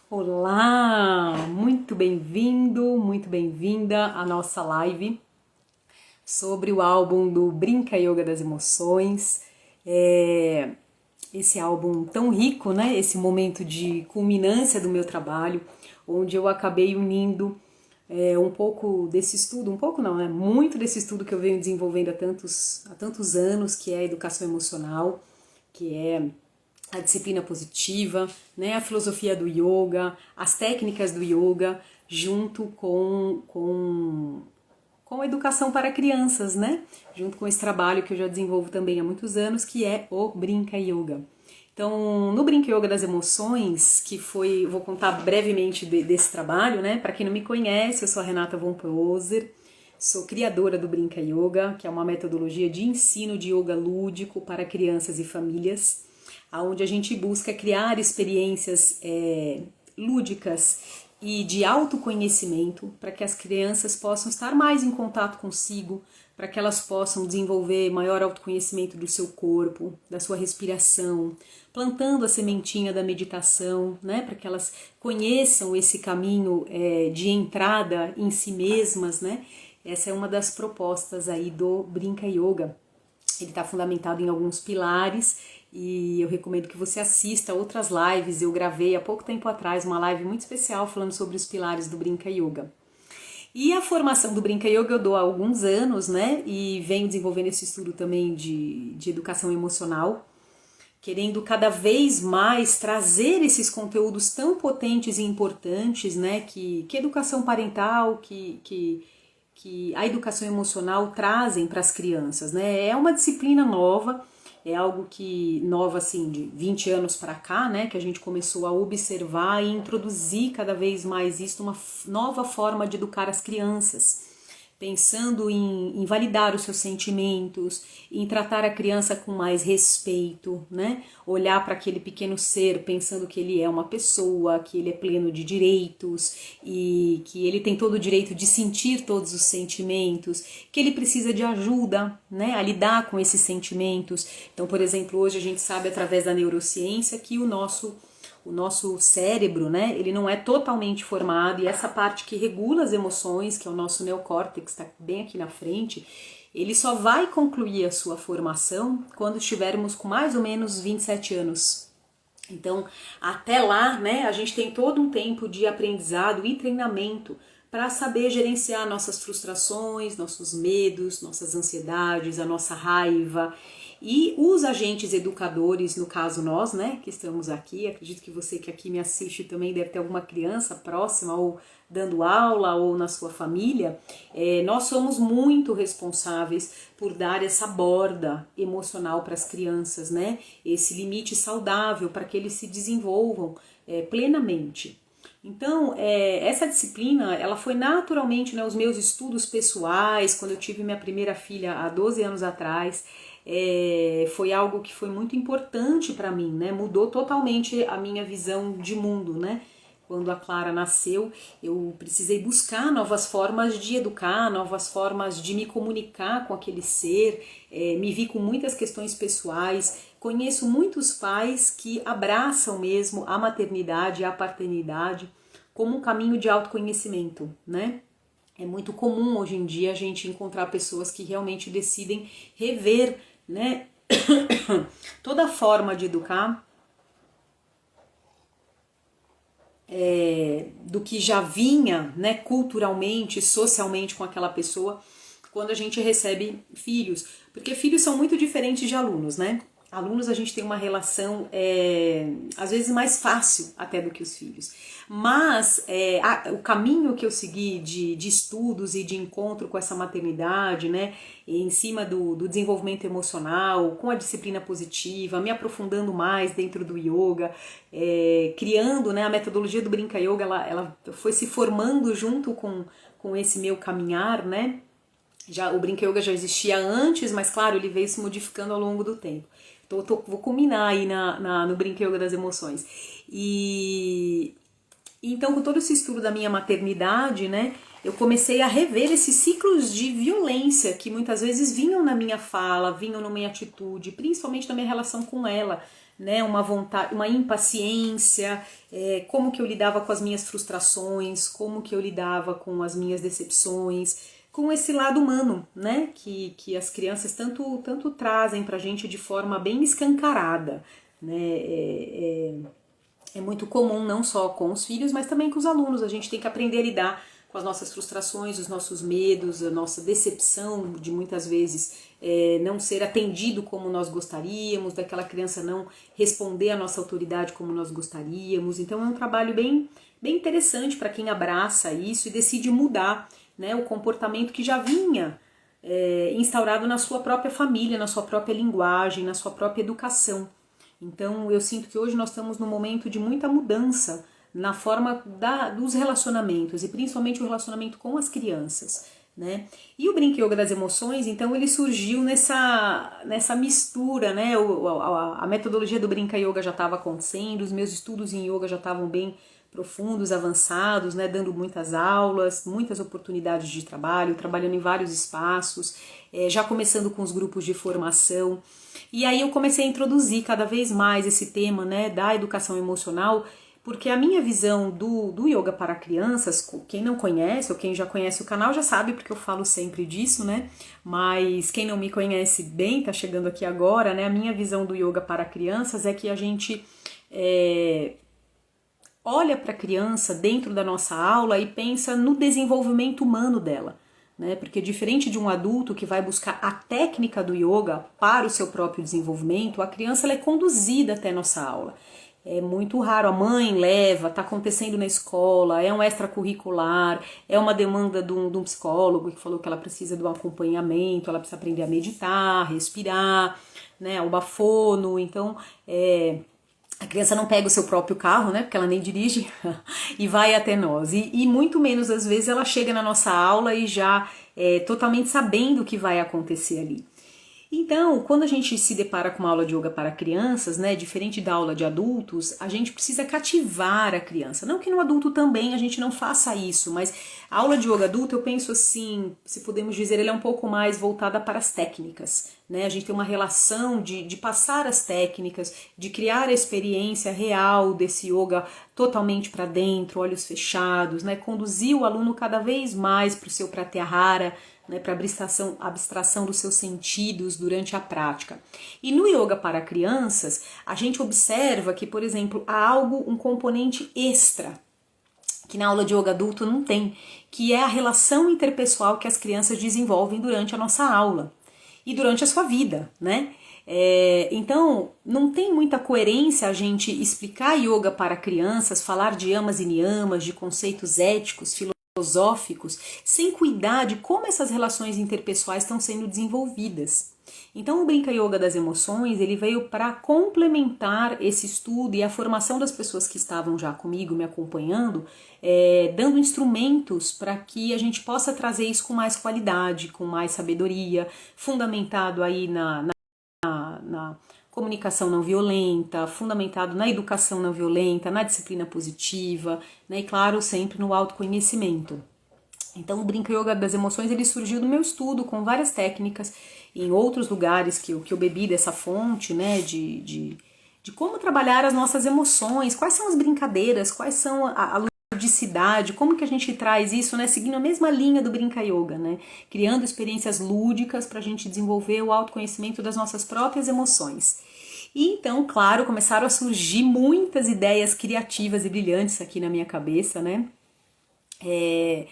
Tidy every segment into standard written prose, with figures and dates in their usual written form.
Olá, muito bem-vindo, muito bem-vinda à nossa live sobre o álbum do Brinca Yoga das Emoções. Esse álbum tão rico, né? Esse momento de culminância do meu trabalho, onde eu acabei unindo um pouco desse estudo, um pouco não, né? Muito desse estudo que eu venho desenvolvendo há tantos anos, que é a educação emocional, que é a disciplina positiva, né, a filosofia do yoga, as técnicas do yoga, junto com a educação para crianças, né? Junto com esse trabalho que eu já desenvolvo também há muitos anos, que é o Brinca Yoga. Então, no Brinca Yoga das Emoções, que foi, vou contar brevemente desse trabalho, né? Para quem não me conhece, eu sou a Renata Von Proser, sou criadora do Brinca Yoga, que é uma metodologia de ensino de yoga lúdico para crianças e famílias, onde a gente busca criar experiências lúdicas e de autoconhecimento para que as crianças possam estar mais em contato consigo, para que elas possam desenvolver maior autoconhecimento do seu corpo, da sua respiração, plantando a sementinha da meditação, né, para que elas conheçam esse caminho de entrada em si mesmas, né. Essa é uma das propostas aí do Brinca Yoga. Ele está fundamentado em alguns pilares e eu recomendo que você assista outras lives. Eu gravei há pouco tempo atrás uma live muito especial falando sobre os pilares do Brinca Yoga. E a formação do Brinca Yoga eu dou há alguns anos, né? E venho desenvolvendo esse estudo também de educação emocional, querendo cada vez mais trazer esses conteúdos tão potentes e importantes, né? Que educação parental, que a educação emocional trazem para as crianças, né? É uma disciplina nova, é algo que nova assim de 20 anos para cá, né, que a gente começou a observar e introduzir cada vez mais isso, uma nova forma de educar as crianças, pensando em validar os seus sentimentos, em tratar a criança com mais respeito, né? Olhar para aquele pequeno ser pensando que ele é uma pessoa, que ele é pleno de direitos e que ele tem todo o direito de sentir todos os sentimentos, que ele precisa de ajuda, né, a lidar com esses sentimentos. Então, por exemplo, hoje a gente sabe através da neurociência que o nosso cérebro, né, ele não é totalmente formado, e essa parte que regula as emoções, que é o nosso neocórtex, está bem aqui na frente, ele só vai concluir a sua formação quando estivermos com mais ou menos 27 anos. Então, até lá, né, a gente tem todo um tempo de aprendizado e treinamento para saber gerenciar nossas frustrações, nossos medos, nossas ansiedades, a nossa raiva. E os agentes educadores, no caso nós, né, que estamos aqui, acredito que você que aqui me assiste também deve ter alguma criança próxima ou dando aula ou na sua família, nós somos muito responsáveis por dar essa borda emocional para as crianças, né, esse limite saudável para que eles se desenvolvam plenamente. Então, essa disciplina, ela foi naturalmente, né, os meus estudos pessoais, quando eu tive minha primeira filha há 12 anos atrás, foi algo que foi muito importante para mim, né? Mudou totalmente a minha visão de mundo, né? Quando a Clara nasceu, eu precisei buscar novas formas de educar, novas formas de me comunicar com aquele ser, me vi com muitas questões pessoais, conheço muitos pais que abraçam mesmo a maternidade e a paternidade como um caminho de autoconhecimento, né? É muito comum hoje em dia a gente encontrar pessoas que realmente decidem rever, né, toda a forma de educar, do que já vinha, né, culturalmente, socialmente com aquela pessoa, quando a gente recebe filhos, porque filhos são muito diferentes de alunos, né? Alunos a gente tem uma relação às vezes mais fácil até do que os filhos, mas o caminho que eu segui de estudos e de encontro com essa maternidade, né, em cima do desenvolvimento emocional, com a disciplina positiva, me aprofundando mais dentro do yoga, criando, né, a metodologia do Brinca Yoga, ela foi se formando junto com esse meu caminhar, né. O Brinca Yoga já existia antes, mas claro, ele veio se modificando ao longo do tempo. Então vou culminar aí no Brinca Yoga das Emoções. E então, com todo esse estudo da minha maternidade, né, eu comecei a rever esses ciclos de violência que muitas vezes vinham na minha fala, vinham na minha atitude, principalmente na minha relação com ela, né, uma vontade, uma impaciência, como que eu lidava com as minhas frustrações, como que eu lidava com as minhas decepções, com esse lado humano, né, que as crianças tanto trazem pra gente de forma bem escancarada, né, é muito comum não só com os filhos, mas também com os alunos. A gente tem que aprender a lidar com as nossas frustrações, os nossos medos, a nossa decepção de muitas vezes não ser atendido como nós gostaríamos, daquela criança não responder à nossa autoridade como nós gostaríamos. Então é um trabalho bem interessante para quem abraça isso e decide mudar, né, o comportamento que já vinha instaurado na sua própria família, na sua própria linguagem, na sua própria educação. Então eu sinto que hoje nós estamos num momento de muita mudança na forma dos relacionamentos e principalmente o relacionamento com as crianças, né? E o Brinca Yoga das Emoções, então ele surgiu nessa mistura, né? A metodologia do Brinca Yoga já estava acontecendo, os meus estudos em yoga já estavam bem profundos, avançados, né? Dando muitas aulas, muitas oportunidades de trabalho, trabalhando em vários espaços, já começando com os grupos de formação. E aí eu comecei a introduzir cada vez mais esse tema, né, da educação emocional, porque a minha visão do yoga para crianças, quem não conhece ou quem já conhece o canal já sabe, porque eu falo sempre disso, né? Mas quem não me conhece bem, tá chegando aqui agora, né? A minha visão do yoga para crianças é que a gente olha para a criança dentro da nossa aula e pensa no desenvolvimento humano dela, né? Porque diferente de um adulto que vai buscar a técnica do yoga para o seu próprio desenvolvimento, a criança ela é conduzida até a nossa aula. É muito raro, a mãe leva, está acontecendo na escola, é um extracurricular, é uma demanda de um psicólogo que falou que ela precisa de um acompanhamento, ela precisa aprender a meditar, respirar, né, o bafono. Então a criança não pega o seu próprio carro, né, porque ela nem dirige, e vai até nós. E muito menos, às vezes, ela chega na nossa aula e já totalmente sabendo o que vai acontecer ali. Então, quando a gente se depara com uma aula de yoga para crianças, né, diferente da aula de adultos, a gente precisa cativar a criança. Não que no adulto também a gente não faça isso, mas a aula de yoga adulto, eu penso assim, se podemos dizer, ela é um pouco mais voltada para as técnicas, né? A gente tem uma relação de passar as técnicas, de criar a experiência real desse yoga totalmente para dentro, olhos fechados, né? Conduzir o aluno cada vez mais para o seu pratyahara, né, para abstração dos seus sentidos durante a prática. E no yoga para crianças, a gente observa que, por exemplo, há um componente extra, que na aula de yoga adulto não tem, que é a relação interpessoal que as crianças desenvolvem durante a nossa aula e durante a sua vida, né? Então, não tem muita coerência a gente explicar yoga para crianças, falar de yamas e niyamas, de conceitos éticos, filosóficos, sem cuidar de como essas relações interpessoais estão sendo desenvolvidas. Então o Brinca Yoga das Emoções, ele veio para complementar esse estudo e a formação das pessoas que estavam já comigo, me acompanhando, dando instrumentos para que a gente possa trazer isso com mais qualidade, com mais sabedoria, fundamentado aí na comunicação não violenta, fundamentado na educação não violenta, na disciplina positiva, né, e claro, sempre no autoconhecimento. Então o Brinca Yoga das Emoções, ele surgiu do meu estudo com várias técnicas em outros lugares que eu bebi dessa fonte, né, de como trabalhar as nossas emoções, quais são as brincadeiras, quais são a ludicidade, como que a gente traz isso, né, seguindo a mesma linha do Brinca Yoga, né, criando experiências lúdicas para a gente desenvolver o autoconhecimento das nossas próprias emoções. E então, claro, começaram a surgir muitas ideias criativas e brilhantes aqui na minha cabeça, né? É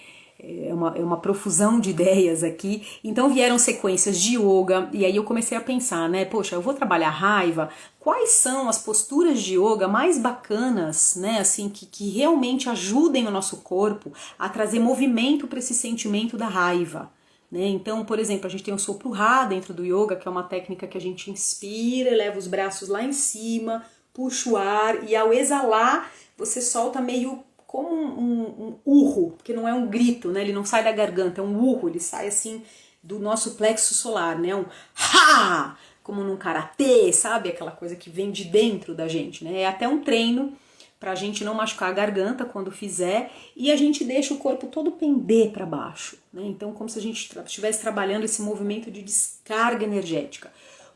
uma profusão de ideias aqui. Então vieram sequências de yoga, e aí eu comecei a pensar, né? Poxa, eu vou trabalhar raiva, quais são as posturas de yoga mais bacanas, né? Assim, que realmente ajudem o nosso corpo a trazer movimento para esse sentimento da raiva. Então, por exemplo, a gente tem o sopro Ra dentro do yoga, que é uma técnica que a gente inspira, leva os braços lá em cima, puxa o ar e ao exalar você solta meio como um urro, porque não é um grito, né? Ele não sai da garganta, é um urro, ele sai assim do nosso plexo solar, né? Um ha! Como num karatê, sabe? Aquela coisa que vem de dentro da gente, né? É até um treino para a gente não machucar a garganta quando fizer, e a gente deixa o corpo todo pender para baixo, né? Então, como se a gente estivesse trabalhando esse movimento de descarga energética.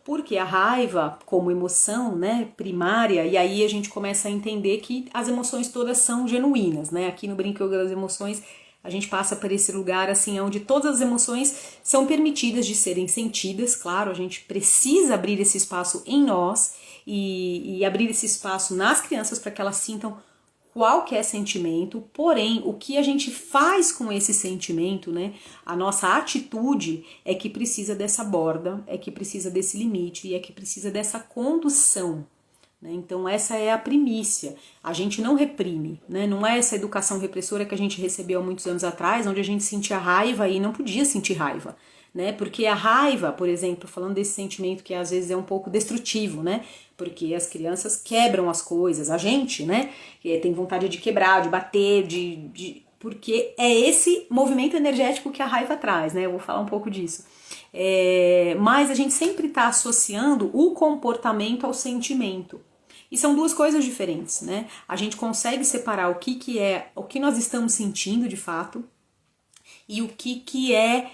Porque a raiva, como emoção, né, primária, e aí a gente começa a entender que as emoções todas são genuínas, né? Aqui no Brinca Yoga das Emoções, a gente passa por esse lugar assim, onde todas as emoções são permitidas de serem sentidas, claro, a gente precisa abrir esse espaço em nós e abrir esse espaço nas crianças para que elas sintam qualquer sentimento, porém, o que a gente faz com esse sentimento, né? A nossa atitude é que precisa dessa borda, é que precisa desse limite e é que precisa dessa condução, né? Então, essa é a primícia. A gente não reprime, né? Não é essa educação repressora que a gente recebeu há muitos anos atrás, onde a gente sentia raiva e não podia sentir raiva. Né? Porque a raiva, por exemplo, falando desse sentimento que às vezes é um pouco destrutivo, né? Porque as crianças quebram as coisas, a gente, né? Tem vontade de quebrar, de bater, porque é esse movimento energético que a raiva traz, né? Eu vou falar um pouco disso. Mas a gente sempre está associando o comportamento ao sentimento. E são duas coisas diferentes, né? A gente consegue separar o que é o que nós estamos sentindo de fato e o que é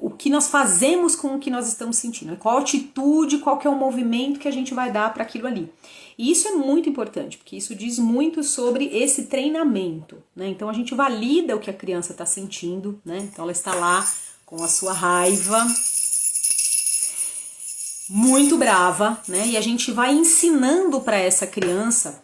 o que nós fazemos com o que nós estamos sentindo, qual atitude, qual que é o movimento que a gente vai dar para aquilo ali. E isso é muito importante, porque isso diz muito sobre esse treinamento, né? Então a gente valida o que a criança está sentindo, né? Então ela está lá com a sua raiva, muito brava, né? E a gente vai ensinando para essa criança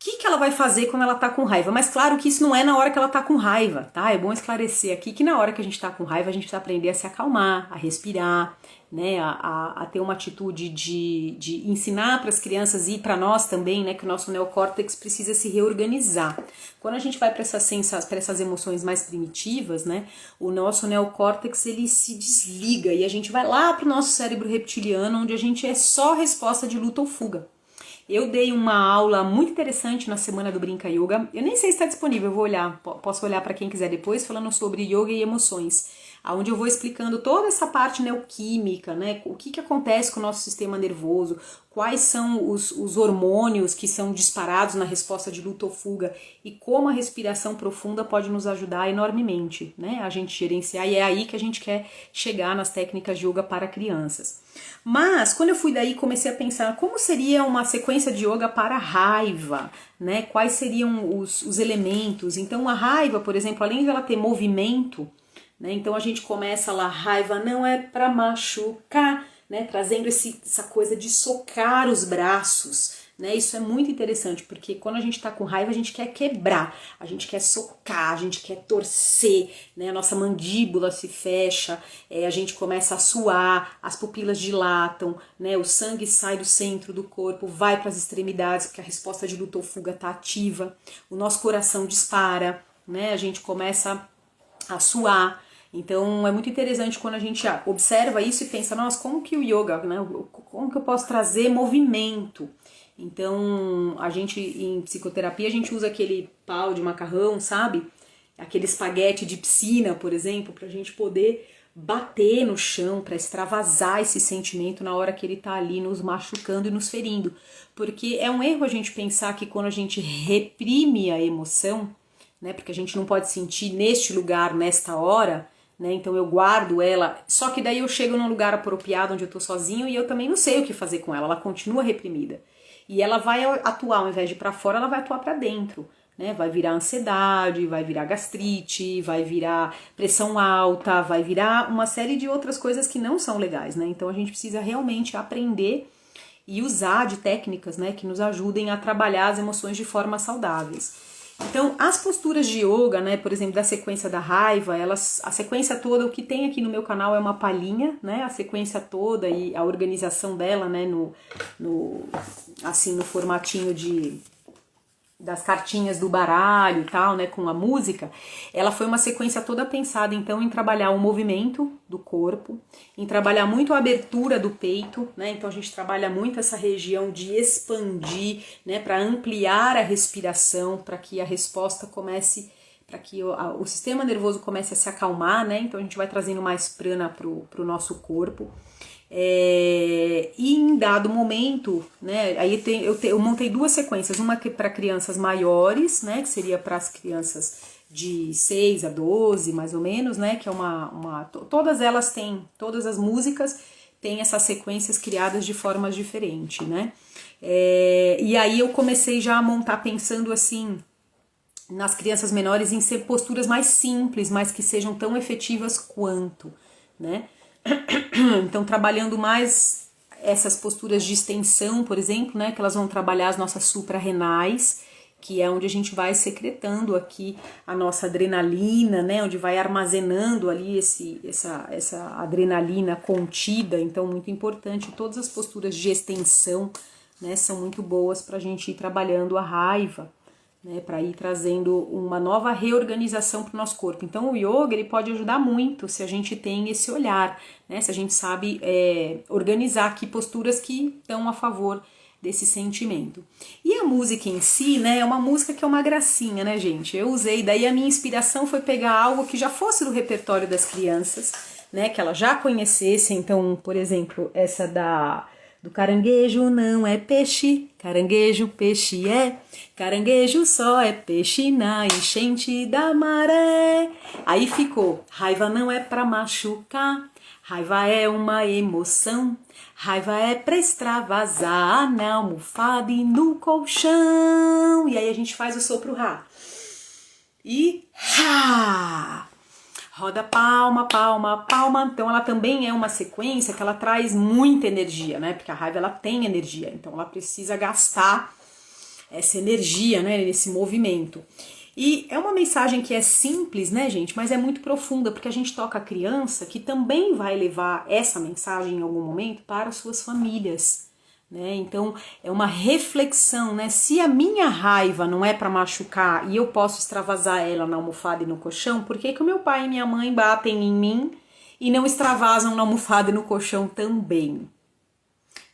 o que ela vai fazer quando ela tá com raiva. Mas claro que isso não é na hora que ela tá com raiva, tá? É bom esclarecer aqui que na hora que a gente tá com raiva, a gente precisa aprender a se acalmar, a respirar, né? A ter uma atitude de ensinar para as crianças e para nós também, né? Que o nosso neocórtex precisa se reorganizar. Quando a gente vai para essas emoções mais primitivas, né? O nosso neocórtex, ele se desliga e a gente vai lá pro nosso cérebro reptiliano, onde a gente é só resposta de luta ou fuga. Eu dei uma aula muito interessante na semana do Brinca Yoga. Eu nem sei se está disponível, eu vou olhar, posso olhar para quem quiser depois, falando sobre yoga e emoções, onde eu vou explicando toda essa parte neoquímica, né? O que acontece com o nosso sistema nervoso, quais são os hormônios que são disparados na resposta de luta ou fuga e como a respiração profunda pode nos ajudar enormemente, né? A gente gerenciar, e é aí que a gente quer chegar nas técnicas de yoga para crianças. Mas, quando eu fui daí, comecei a pensar como seria uma sequência de yoga para raiva, né? Quais seriam os elementos. Então, a raiva, por exemplo, além de ela ter movimento, né? Então, a gente começa lá, raiva não é para machucar, né? Trazendo essa coisa de socar os braços, né? Isso é muito interessante, porque quando a gente está com raiva, a gente quer quebrar, a gente quer socar, a gente quer torcer, né? A nossa mandíbula se fecha, a gente começa a suar, as pupilas dilatam, né? O sangue sai do centro do corpo, vai para as extremidades, porque a resposta de luta ou fuga está ativa, o nosso coração dispara, né? A gente começa a suar. Então é muito interessante quando a gente observa isso e pensa, nossa, como que o yoga, né? Como que eu posso trazer movimento? Então, a gente, em psicoterapia, a gente usa aquele pau de macarrão, sabe? Aquele espaguete de piscina, por exemplo, pra gente poder bater no chão, pra extravasar esse sentimento na hora que ele tá ali nos machucando e nos ferindo. Porque é um erro a gente pensar que quando a gente reprime a emoção, né? Porque a gente não pode sentir neste lugar, nesta hora, né? Então eu guardo ela, só que daí eu chego num lugar apropriado onde eu tô sozinho e eu também não sei o que fazer com ela continua reprimida. E ela vai atuar, ao invés de ir para fora, ela vai atuar para dentro, né? Vai virar ansiedade, vai virar gastrite, vai virar pressão alta, vai virar uma série de outras coisas que não são legais, né? Então a gente precisa realmente aprender e usar de técnicas, né, que nos ajudem a trabalhar as emoções de forma saudáveis. Então, as posturas de yoga, né, por exemplo, da sequência da raiva, a sequência toda, o que tem aqui no meu canal é uma palhinha, né, a sequência toda e a organização dela, né, assim, no formatinho das cartinhas do baralho e tal, né, com a música, ela foi uma sequência toda pensada, então, em trabalhar o movimento do corpo, em trabalhar muito a abertura do peito, né, então a gente trabalha muito essa região de expandir, né, para ampliar a respiração, para que a resposta comece, para que o sistema nervoso comece a se acalmar, né, então a gente vai trazendo mais prana pro nosso corpo. E em dado momento, né, aí eu montei duas sequências, uma para crianças maiores, né, que seria para as crianças de 6 a 12, mais ou menos, né? Que é todas elas têm, todas as músicas têm essas sequências criadas de formas diferentes, né? E aí eu comecei já a montar pensando assim nas crianças menores em ser posturas mais simples, mas que sejam tão efetivas quanto, né? Então, trabalhando mais essas posturas de extensão, por exemplo, né? Que elas vão trabalhar as nossas suprarrenais, que é onde a gente vai secretando aqui a nossa adrenalina, né? Onde vai armazenando ali essa adrenalina contida. Então, muito importante. Todas as posturas de extensão, né? São muito boas para a gente ir trabalhando a raiva, né, para ir trazendo uma nova reorganização para o nosso corpo. Então o yoga ele pode ajudar muito se a gente tem esse olhar, né, se a gente sabe organizar aqui posturas que estão a favor desse sentimento. E a música em si, né, é uma música que é uma gracinha, né, gente? Eu usei, daí a minha inspiração foi pegar algo que já fosse do repertório das crianças, né, que elas já conhecessem. Então, por exemplo, essa do caranguejo não é peixe, caranguejo peixe é, caranguejo só é peixe na enchente da maré. Aí ficou, raiva não é pra machucar, raiva é uma emoção, raiva é pra extravasar na almofada e no colchão. E aí a gente faz o sopro Rá. E Rá! Roda palma, palma, palma. Então ela também é uma sequência que ela traz muita energia, né? Porque a raiva ela tem energia, então ela precisa gastar essa energia, né? Nesse movimento. E é uma mensagem que é simples, né, gente? Mas é muito profunda, porque a gente toca a criança que também vai levar essa mensagem em algum momento para suas famílias. Né? Então é uma reflexão, né? Se a minha raiva não é para machucar e eu posso extravasar ela na almofada e no colchão, por que que o meu pai e minha mãe batem em mim e não extravasam na almofada e no colchão também?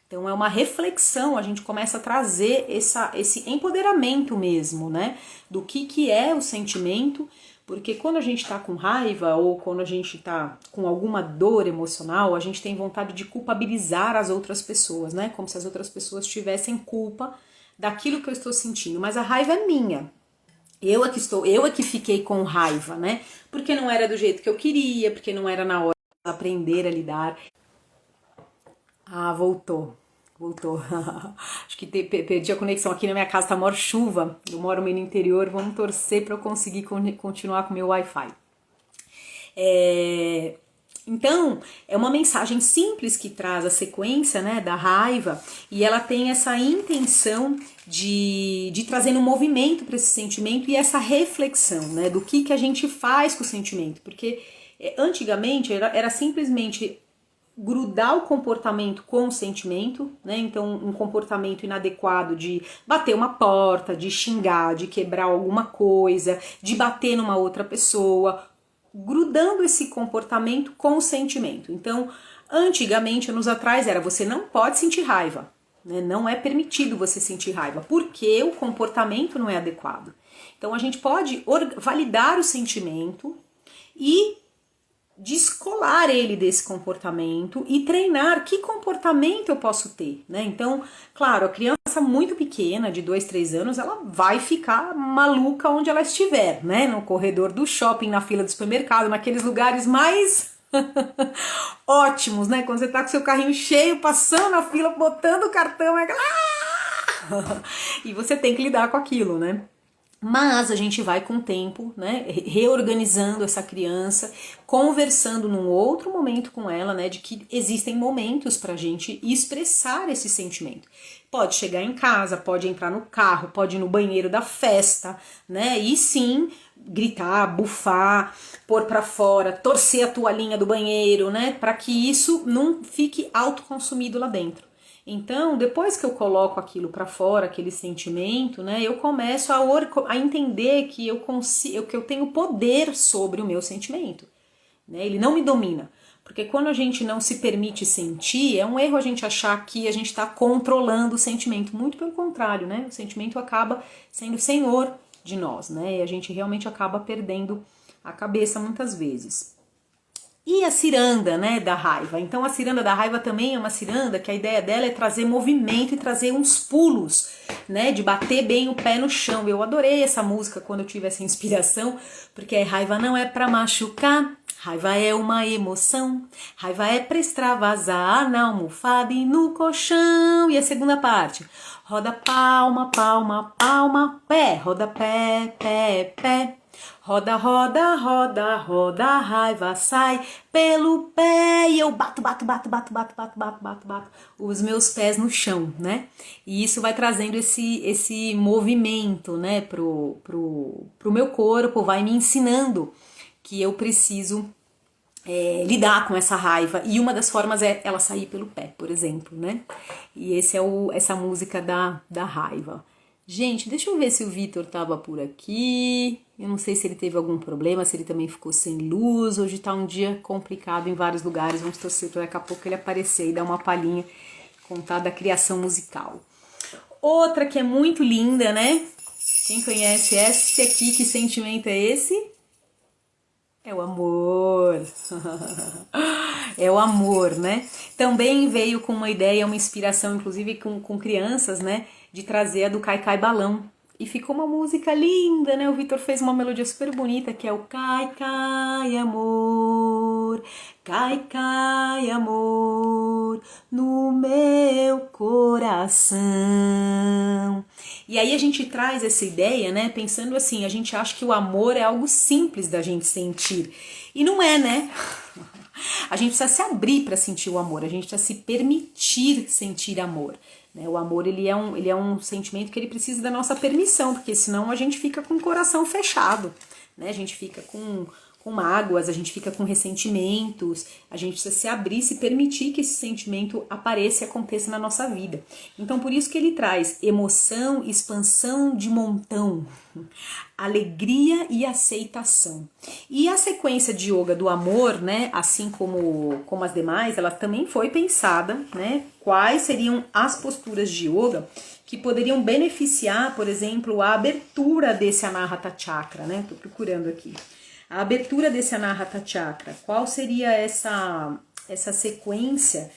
Então é uma reflexão, a gente começa a trazer esse empoderamento mesmo, né? Do que é o sentimento. Porque quando a gente tá com raiva ou quando a gente tá com alguma dor emocional, a gente tem vontade de culpabilizar as outras pessoas, né? Como se as outras pessoas tivessem culpa daquilo que eu estou sentindo. Mas a raiva é minha. Eu é que fiquei com raiva, né? Porque não era do jeito que eu queria, porque não era na hora de aprender a lidar. Ah, voltou. Voltou. Acho que perdi a conexão. Aqui na minha casa tá maior chuva. Eu moro meio no interior. Vamos torcer para eu conseguir continuar com o meu Wi-Fi. Então, é uma mensagem simples que traz a sequência, né, da raiva, e ela tem essa intenção de trazer um movimento para esse sentimento e essa reflexão, né, do que a gente faz com o sentimento. Porque antigamente era simplesmente grudar o comportamento com o sentimento, né? Então, um comportamento inadequado de bater uma porta, de xingar, de quebrar alguma coisa, de bater numa outra pessoa, grudando esse comportamento com o sentimento. Então, antigamente, anos atrás, era você não pode sentir raiva, né? Não é permitido você sentir raiva, porque o comportamento não é adequado. Então, a gente pode validar o sentimento e descolar ele desse comportamento e treinar que comportamento eu posso ter, né? Então, claro, a criança muito pequena, de 2, 3 anos, ela vai ficar maluca onde ela estiver, né? No corredor do shopping, na fila do supermercado, naqueles lugares mais ótimos, né? Quando você tá com seu carrinho cheio, passando na fila, botando o cartão, e você tem que lidar com aquilo, né? Mas a gente vai com o tempo, né, reorganizando essa criança, conversando num outro momento com ela, né, de que existem momentos pra gente expressar esse sentimento. Pode chegar em casa, pode entrar no carro, pode ir no banheiro da festa, né, e sim gritar, bufar, pôr pra fora, torcer a toalhinha do banheiro, né, para que isso não fique autoconsumido lá dentro. Então, depois que eu coloco aquilo para fora, aquele sentimento, né, eu começo a entender que que eu tenho poder sobre o meu sentimento, né? Ele não me domina. Porque quando a gente não se permite sentir, é um erro a gente achar que a gente está controlando o sentimento. Muito pelo contrário, né? O sentimento acaba sendo senhor de nós, né? E a gente realmente acaba perdendo a cabeça muitas vezes. E a ciranda, né, da raiva? Então a ciranda da raiva também é uma ciranda que a ideia dela é trazer movimento e trazer uns pulos, né, de bater bem o pé no chão. Eu adorei essa música quando eu tive essa inspiração, porque raiva não é pra machucar, raiva é uma emoção, raiva é pra extravasar na almofada e no colchão. E a segunda parte, roda palma, palma, palma, pé, roda pé, pé, pé. Roda, roda, roda, roda, a raiva sai pelo pé e eu bato, bato, bato, bato, bato, bato, bato, bato, bato os meus pés no chão, né? E isso vai trazendo esse movimento, né, pro meu corpo, vai me ensinando que eu preciso lidar com essa raiva. E uma das formas é ela sair pelo pé, por exemplo, né? E esse é essa música da raiva. Gente, deixa eu ver se o Vitor tava por aqui. Eu não sei se ele teve algum problema, se ele também ficou sem luz. Hoje tá um dia complicado em vários lugares. Vamos torcer para daqui a pouco ele aparecer e dar uma palhinha, contar da criação musical. Outra que é muito linda, né? Quem conhece esse aqui, que sentimento é esse? É o amor. É o amor, né? Também veio com uma ideia, uma inspiração, inclusive com crianças, né? De trazer a do Cai Cai Balão. E ficou uma música linda, né? O Vitor fez uma melodia super bonita, que é o Cai Cai Amor, cai cai amor no meu coração. E aí a gente traz essa ideia, né? Pensando assim, a gente acha que o amor é algo simples da gente sentir. E não é, né? A gente precisa se abrir para sentir o amor, a gente precisa se permitir sentir amor. O amor ele é um sentimento que ele precisa da nossa permissão, porque senão a gente fica com o coração fechado, né? A gente fica com mágoas, a gente fica com ressentimentos, a gente precisa se abrir, se permitir que esse sentimento apareça e aconteça na nossa vida. Então por isso que ele traz emoção, expansão de montão, alegria e aceitação. E a sequência de yoga do amor, né, assim como as demais, ela também foi pensada, né, quais seriam as posturas de yoga que poderiam beneficiar, por exemplo, a abertura desse Anahata Chakra, né, tô procurando aqui. A abertura desse Anahata Chakra, qual seria essa sequência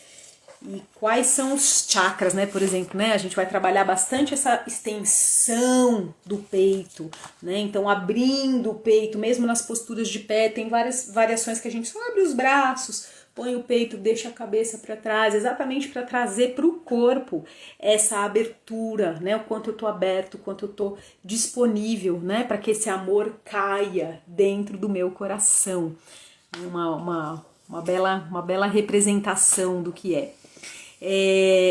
e quais são os chakras, né? Por exemplo, né? A gente vai trabalhar bastante essa extensão do peito, né? Então, abrindo o peito, mesmo nas posturas de pé, tem várias variações que a gente só abre os braços, põe o peito, deixa a cabeça para trás, exatamente para trazer para o corpo essa abertura, né? O quanto eu tô aberto, o quanto eu tô disponível, né? Para que esse amor caia dentro do meu coração. Uma bela representação do que é.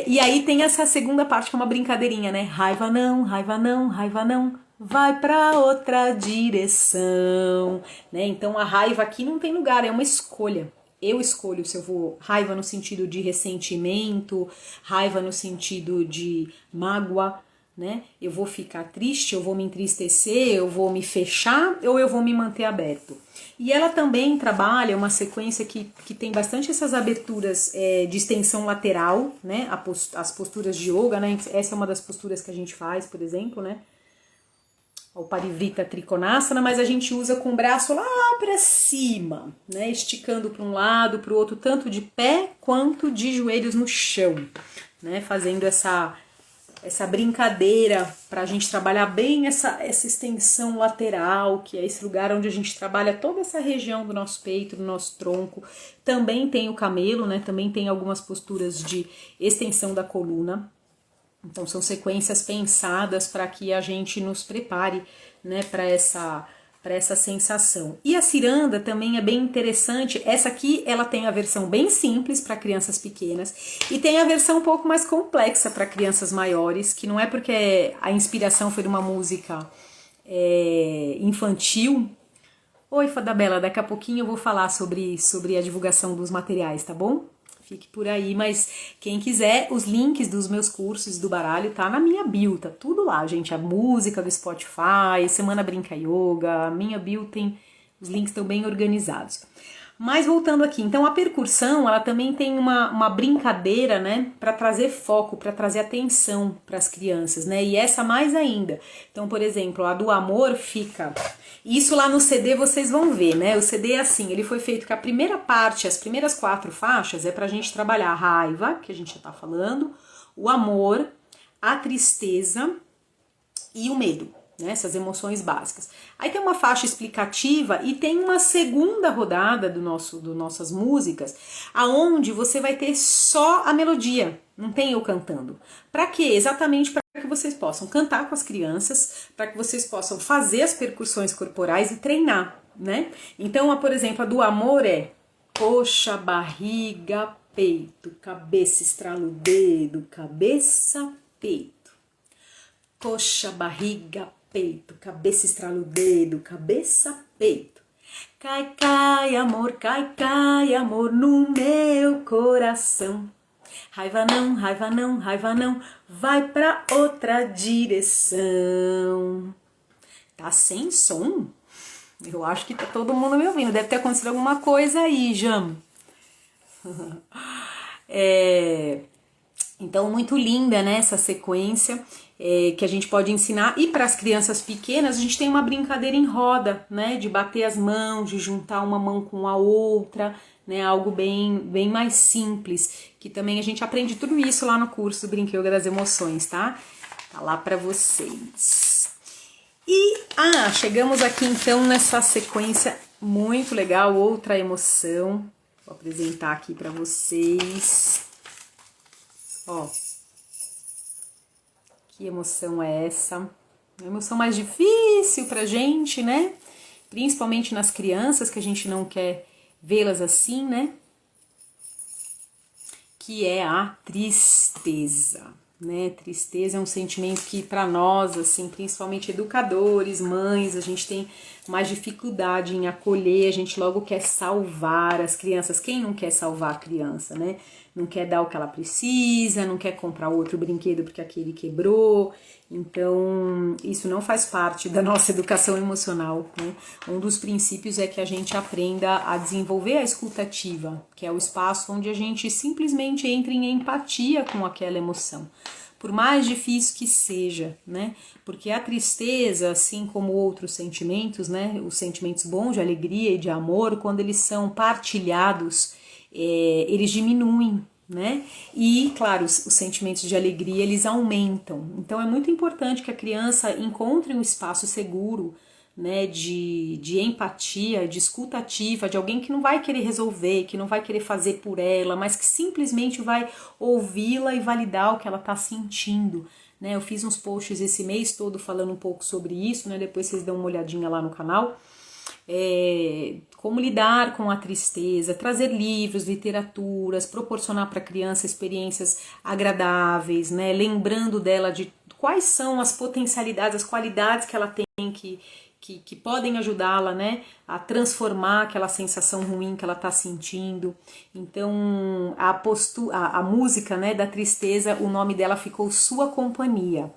E aí tem essa segunda parte que é uma brincadeirinha, né? Raiva não, raiva não, raiva não. Vai para outra direção, né? Então a raiva aqui não tem lugar, é uma escolha. Eu escolho se eu vou raiva no sentido de ressentimento, raiva no sentido de mágoa, né? Eu vou ficar triste, eu vou me entristecer, eu vou me fechar ou eu vou me manter aberto. E ela também trabalha uma sequência que tem bastante essas aberturas de extensão lateral, né? As posturas de yoga, né? Essa é uma das posturas que a gente faz, por exemplo, né? O Parivrita Trikonasana, mas a gente usa com o braço lá para cima, né? Esticando para um lado, para o outro, tanto de pé quanto de joelhos no chão, né? Fazendo essa brincadeira para a gente trabalhar bem essa extensão lateral, que é esse lugar onde a gente trabalha toda essa região do nosso peito, do nosso tronco. Também tem o camelo, né? Também tem algumas posturas de extensão da coluna. Então são sequências pensadas para que a gente nos prepare, né, para essa sensação. E a ciranda também é bem interessante. Essa aqui ela tem a versão bem simples para crianças pequenas e tem a versão um pouco mais complexa para crianças maiores, que não é porque a inspiração foi de uma música infantil. Oi, Fada Bela, daqui a pouquinho eu vou falar sobre a divulgação dos materiais, tá bom? Fique por aí, mas quem quiser, os links dos meus cursos do baralho tá na minha bio, tá tudo lá, gente. A música do Spotify, Semana Brinca Yoga, a minha bio tem, os links estão bem organizados. Mas voltando aqui, então a percussão, ela também tem uma brincadeira, né, para trazer foco, para trazer atenção para as crianças, né, e essa mais ainda. Então, por exemplo, a do amor fica... Isso lá no CD vocês vão ver, né, o CD é assim, ele foi feito que a primeira parte, as primeiras 4 faixas é pra gente trabalhar a raiva, que a gente já tá falando, o amor, a tristeza e o medo, né, essas emoções básicas. Aí tem uma faixa explicativa e tem uma segunda rodada do nossas músicas, aonde você vai ter só a melodia, não tem eu cantando. Para quê? Exatamente para que vocês possam cantar com as crianças, para que vocês possam fazer as percussões corporais e treinar, né? Então, por exemplo, a do amor é coxa, barriga, peito, cabeça, estrala o dedo, cabeça, peito. Coxa, barriga, peito, cabeça, estrala o dedo, cabeça, peito. Cai, cai, amor no meu coração. Raiva não, raiva não, raiva não, vai pra outra direção. Tá sem som? Eu acho que tá todo mundo me ouvindo. Deve ter acontecido alguma coisa aí, Jam. Então, muito linda, né, essa sequência que a gente pode ensinar. E para as crianças pequenas, a gente tem uma brincadeira em roda, né, de bater as mãos, de juntar uma mão com a outra, né, algo bem mais simples, que também a gente aprende tudo isso lá no curso do Brinca Yoga das Emoções, tá? Tá lá para vocês. E, chegamos aqui então nessa sequência muito legal, outra emoção. Vou apresentar aqui para vocês. Ó, que emoção é essa? Uma emoção mais difícil pra gente, né? Principalmente nas crianças, que a gente não quer vê-las assim, né? Que é a tristeza, né? Tristeza é um sentimento que para nós, assim, principalmente educadores, mães, a gente tem mais dificuldade em acolher, a gente logo quer salvar as crianças. Quem não quer salvar a criança, né? Não quer dar o que ela precisa, não quer comprar outro brinquedo porque aquele quebrou. Então, isso não faz parte da nossa educação emocional, né? Um dos princípios é que a gente aprenda a desenvolver a escutativa, que é o espaço onde a gente simplesmente entra em empatia com aquela emoção, por mais difícil que seja, né? Porque a tristeza, assim como outros sentimentos, né? Os sentimentos bons de alegria e de amor, quando eles são partilhados, eles diminuem, né? E, claro, os sentimentos de alegria, eles aumentam. Então, é muito importante que a criança encontre um espaço seguro, né, de empatia, de escuta ativa, de alguém que não vai querer resolver, que não vai querer fazer por ela, mas que simplesmente vai ouvi-la e validar o que ela está sentindo, né? Eu fiz uns posts esse mês todo falando um pouco sobre isso, né? Depois vocês dão uma olhadinha lá no canal. Como lidar com a tristeza, trazer livros, literaturas, proporcionar para a criança experiências agradáveis, né? Lembrando dela de quais são as potencialidades, as qualidades que ela tem que podem ajudá-la, né, a transformar aquela sensação ruim que ela está sentindo. Então, a música, né, da tristeza, o nome dela ficou Sua Companhia.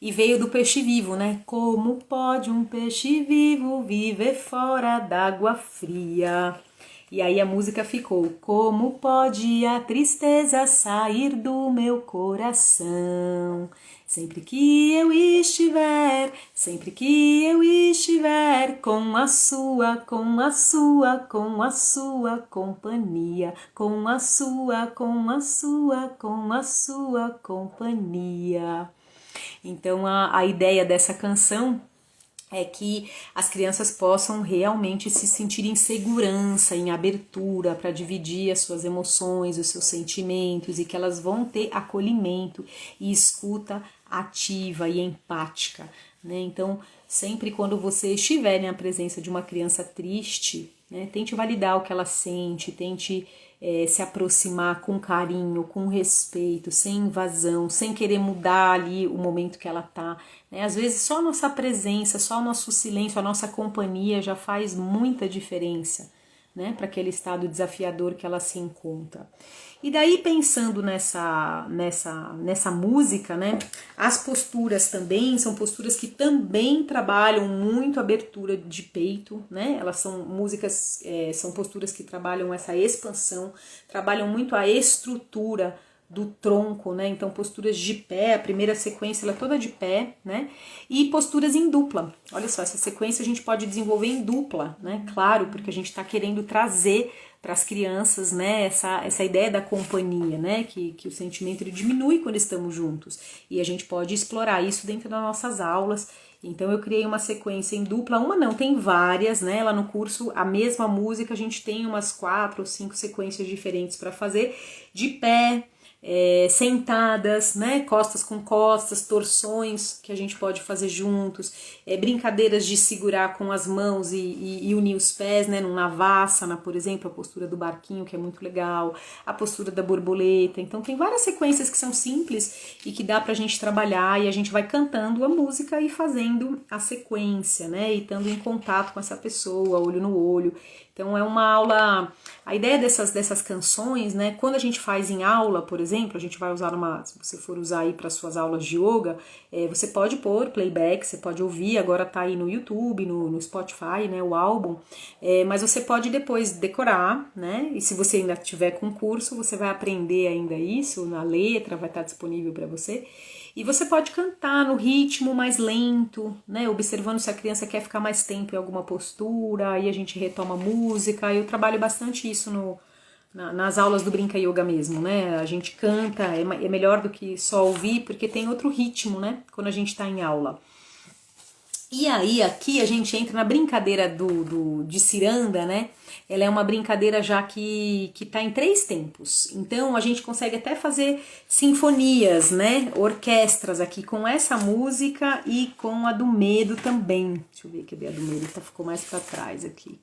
E veio do peixe vivo, né? Como pode um peixe vivo viver fora d'água fria? E aí a música ficou: como pode a tristeza sair do meu coração? Sempre que eu estiver com a sua companhia, com a sua companhia. Então a ideia dessa canção é que as crianças possam realmente se sentir em segurança, em abertura para dividir as suas emoções, os seus sentimentos, e que elas vão ter acolhimento e escuta ativa e empática, né? Então, sempre quando você estiver na presença de uma criança triste, né, tente validar o que ela sente, tente se aproximar com carinho, com respeito, sem invasão, sem querer mudar ali o momento que ela tá, né? Às vezes só a nossa presença, só o nosso silêncio, a nossa companhia já faz muita diferença, né, para aquele estado desafiador que ela se encontra. E daí, pensando nessa música, né, as posturas também são posturas que também trabalham muito a abertura de peito, né, elas são músicas, são posturas que trabalham essa expansão, trabalham muito a estrutura do tronco, né, então posturas de pé, a primeira sequência ela é toda de pé, né, e posturas em dupla. Olha só, essa sequência a gente pode desenvolver em dupla, né, claro, porque a gente está querendo trazer para as crianças, né, essa ideia da companhia, né, que o sentimento ele diminui quando estamos juntos, e a gente pode explorar isso dentro das nossas aulas. Então eu criei uma sequência em dupla, uma não, tem várias, né, lá no curso a mesma música, a gente tem umas 4 ou 5 sequências diferentes para fazer, de pé, sentadas, né, costas com costas, torções que a gente pode fazer juntos, brincadeiras de segurar com as mãos e unir os pés, né, num Navassana, por exemplo, a postura do barquinho, que é muito legal, a postura da borboleta. Então tem várias sequências que são simples e que dá pra gente trabalhar, e a gente vai cantando a música e fazendo a sequência, né, e estando em contato com essa pessoa, olho no olho. Então é uma aula, a ideia dessas canções, né, quando a gente faz em aula, por exemplo, a gente vai usar se você for usar aí para suas aulas de yoga, você pode pôr playback, você pode ouvir, agora tá aí no YouTube, no Spotify, né, o álbum, mas você pode depois decorar, né, e se você ainda tiver com curso, você vai aprender ainda isso, na letra vai estar disponível para você. E você pode cantar no ritmo mais lento, né? Observando se a criança quer ficar mais tempo em alguma postura, aí a gente retoma a música. Eu trabalho bastante isso nas aulas do Brinca Yoga mesmo, né? A gente canta, é melhor do que só ouvir, porque tem outro ritmo, né? Quando a gente está em aula. E aí, aqui a gente entra na brincadeira de ciranda, né? Ela é uma brincadeira já que tá em 3 tempos. Então, a gente consegue até fazer sinfonias, né? Orquestras aqui com essa música e com a do medo também. Deixa eu ver aqui a do medo, ficou mais para trás aqui.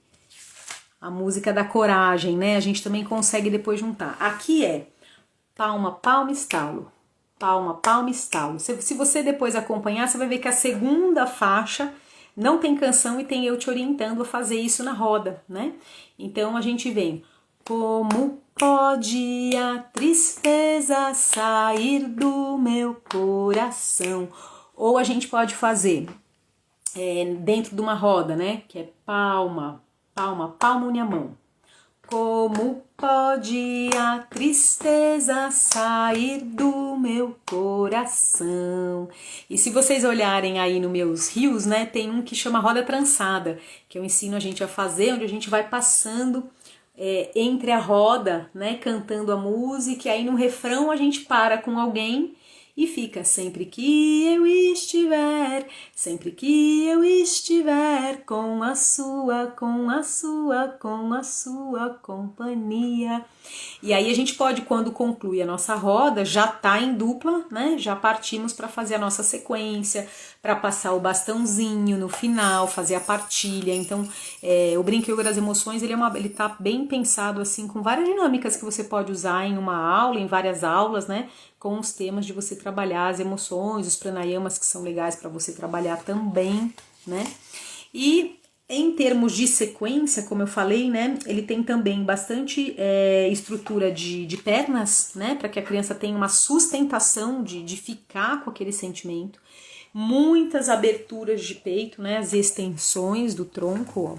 A música da coragem, né? A gente também consegue depois juntar. Aqui é palma, palma, estalo. Palma, palma, estalo. Se você depois acompanhar, você vai ver que a segunda faixa não tem canção e tem eu te orientando a fazer isso na roda, né? Então a gente vem. Como pode a tristeza sair do meu coração? Ou a gente pode fazer dentro de uma roda, né? Que é palma, palma, palma, une a mão. Como pode a tristeza sair do meu coração? E se vocês olharem aí nos meus rios, né, tem um que chama roda trançada, que eu ensino a gente a fazer, onde a gente vai passando entre a roda, né, cantando a música, e aí no refrão a gente para com alguém e fica sempre que eu estiver com a sua companhia. E aí a gente pode, quando conclui a nossa roda, já tá em dupla, né? Já partimos para fazer a nossa sequência, para passar o bastãozinho no final, fazer a partilha. Então, o Brinca Yoga das Emoções, ele tá bem pensado assim, com várias dinâmicas que você pode usar em uma aula, em várias aulas, né? Com os temas de você trabalhar as emoções, os pranayamas que são legais para você trabalhar também, né? E em termos de sequência, como eu falei, né, ele tem também bastante estrutura de pernas, né, para que a criança tenha uma sustentação de ficar com aquele sentimento. Muitas aberturas de peito, né, as extensões do tronco, ó,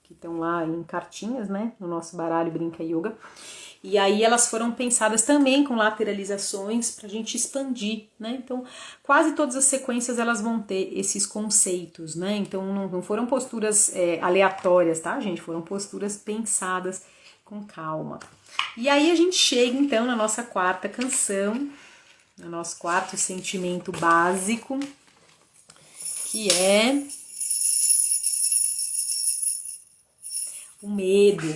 que estão lá em cartinhas, né, no nosso baralho Brinca Yoga. E aí elas foram pensadas também com lateralizações para a gente expandir, né? Então, quase todas as sequências elas vão ter esses conceitos, né? Então, não foram posturas aleatórias, tá, gente? Foram posturas pensadas com calma. E aí a gente chega, então, na nossa 4ª canção, no nosso 4º sentimento básico, que é o medo.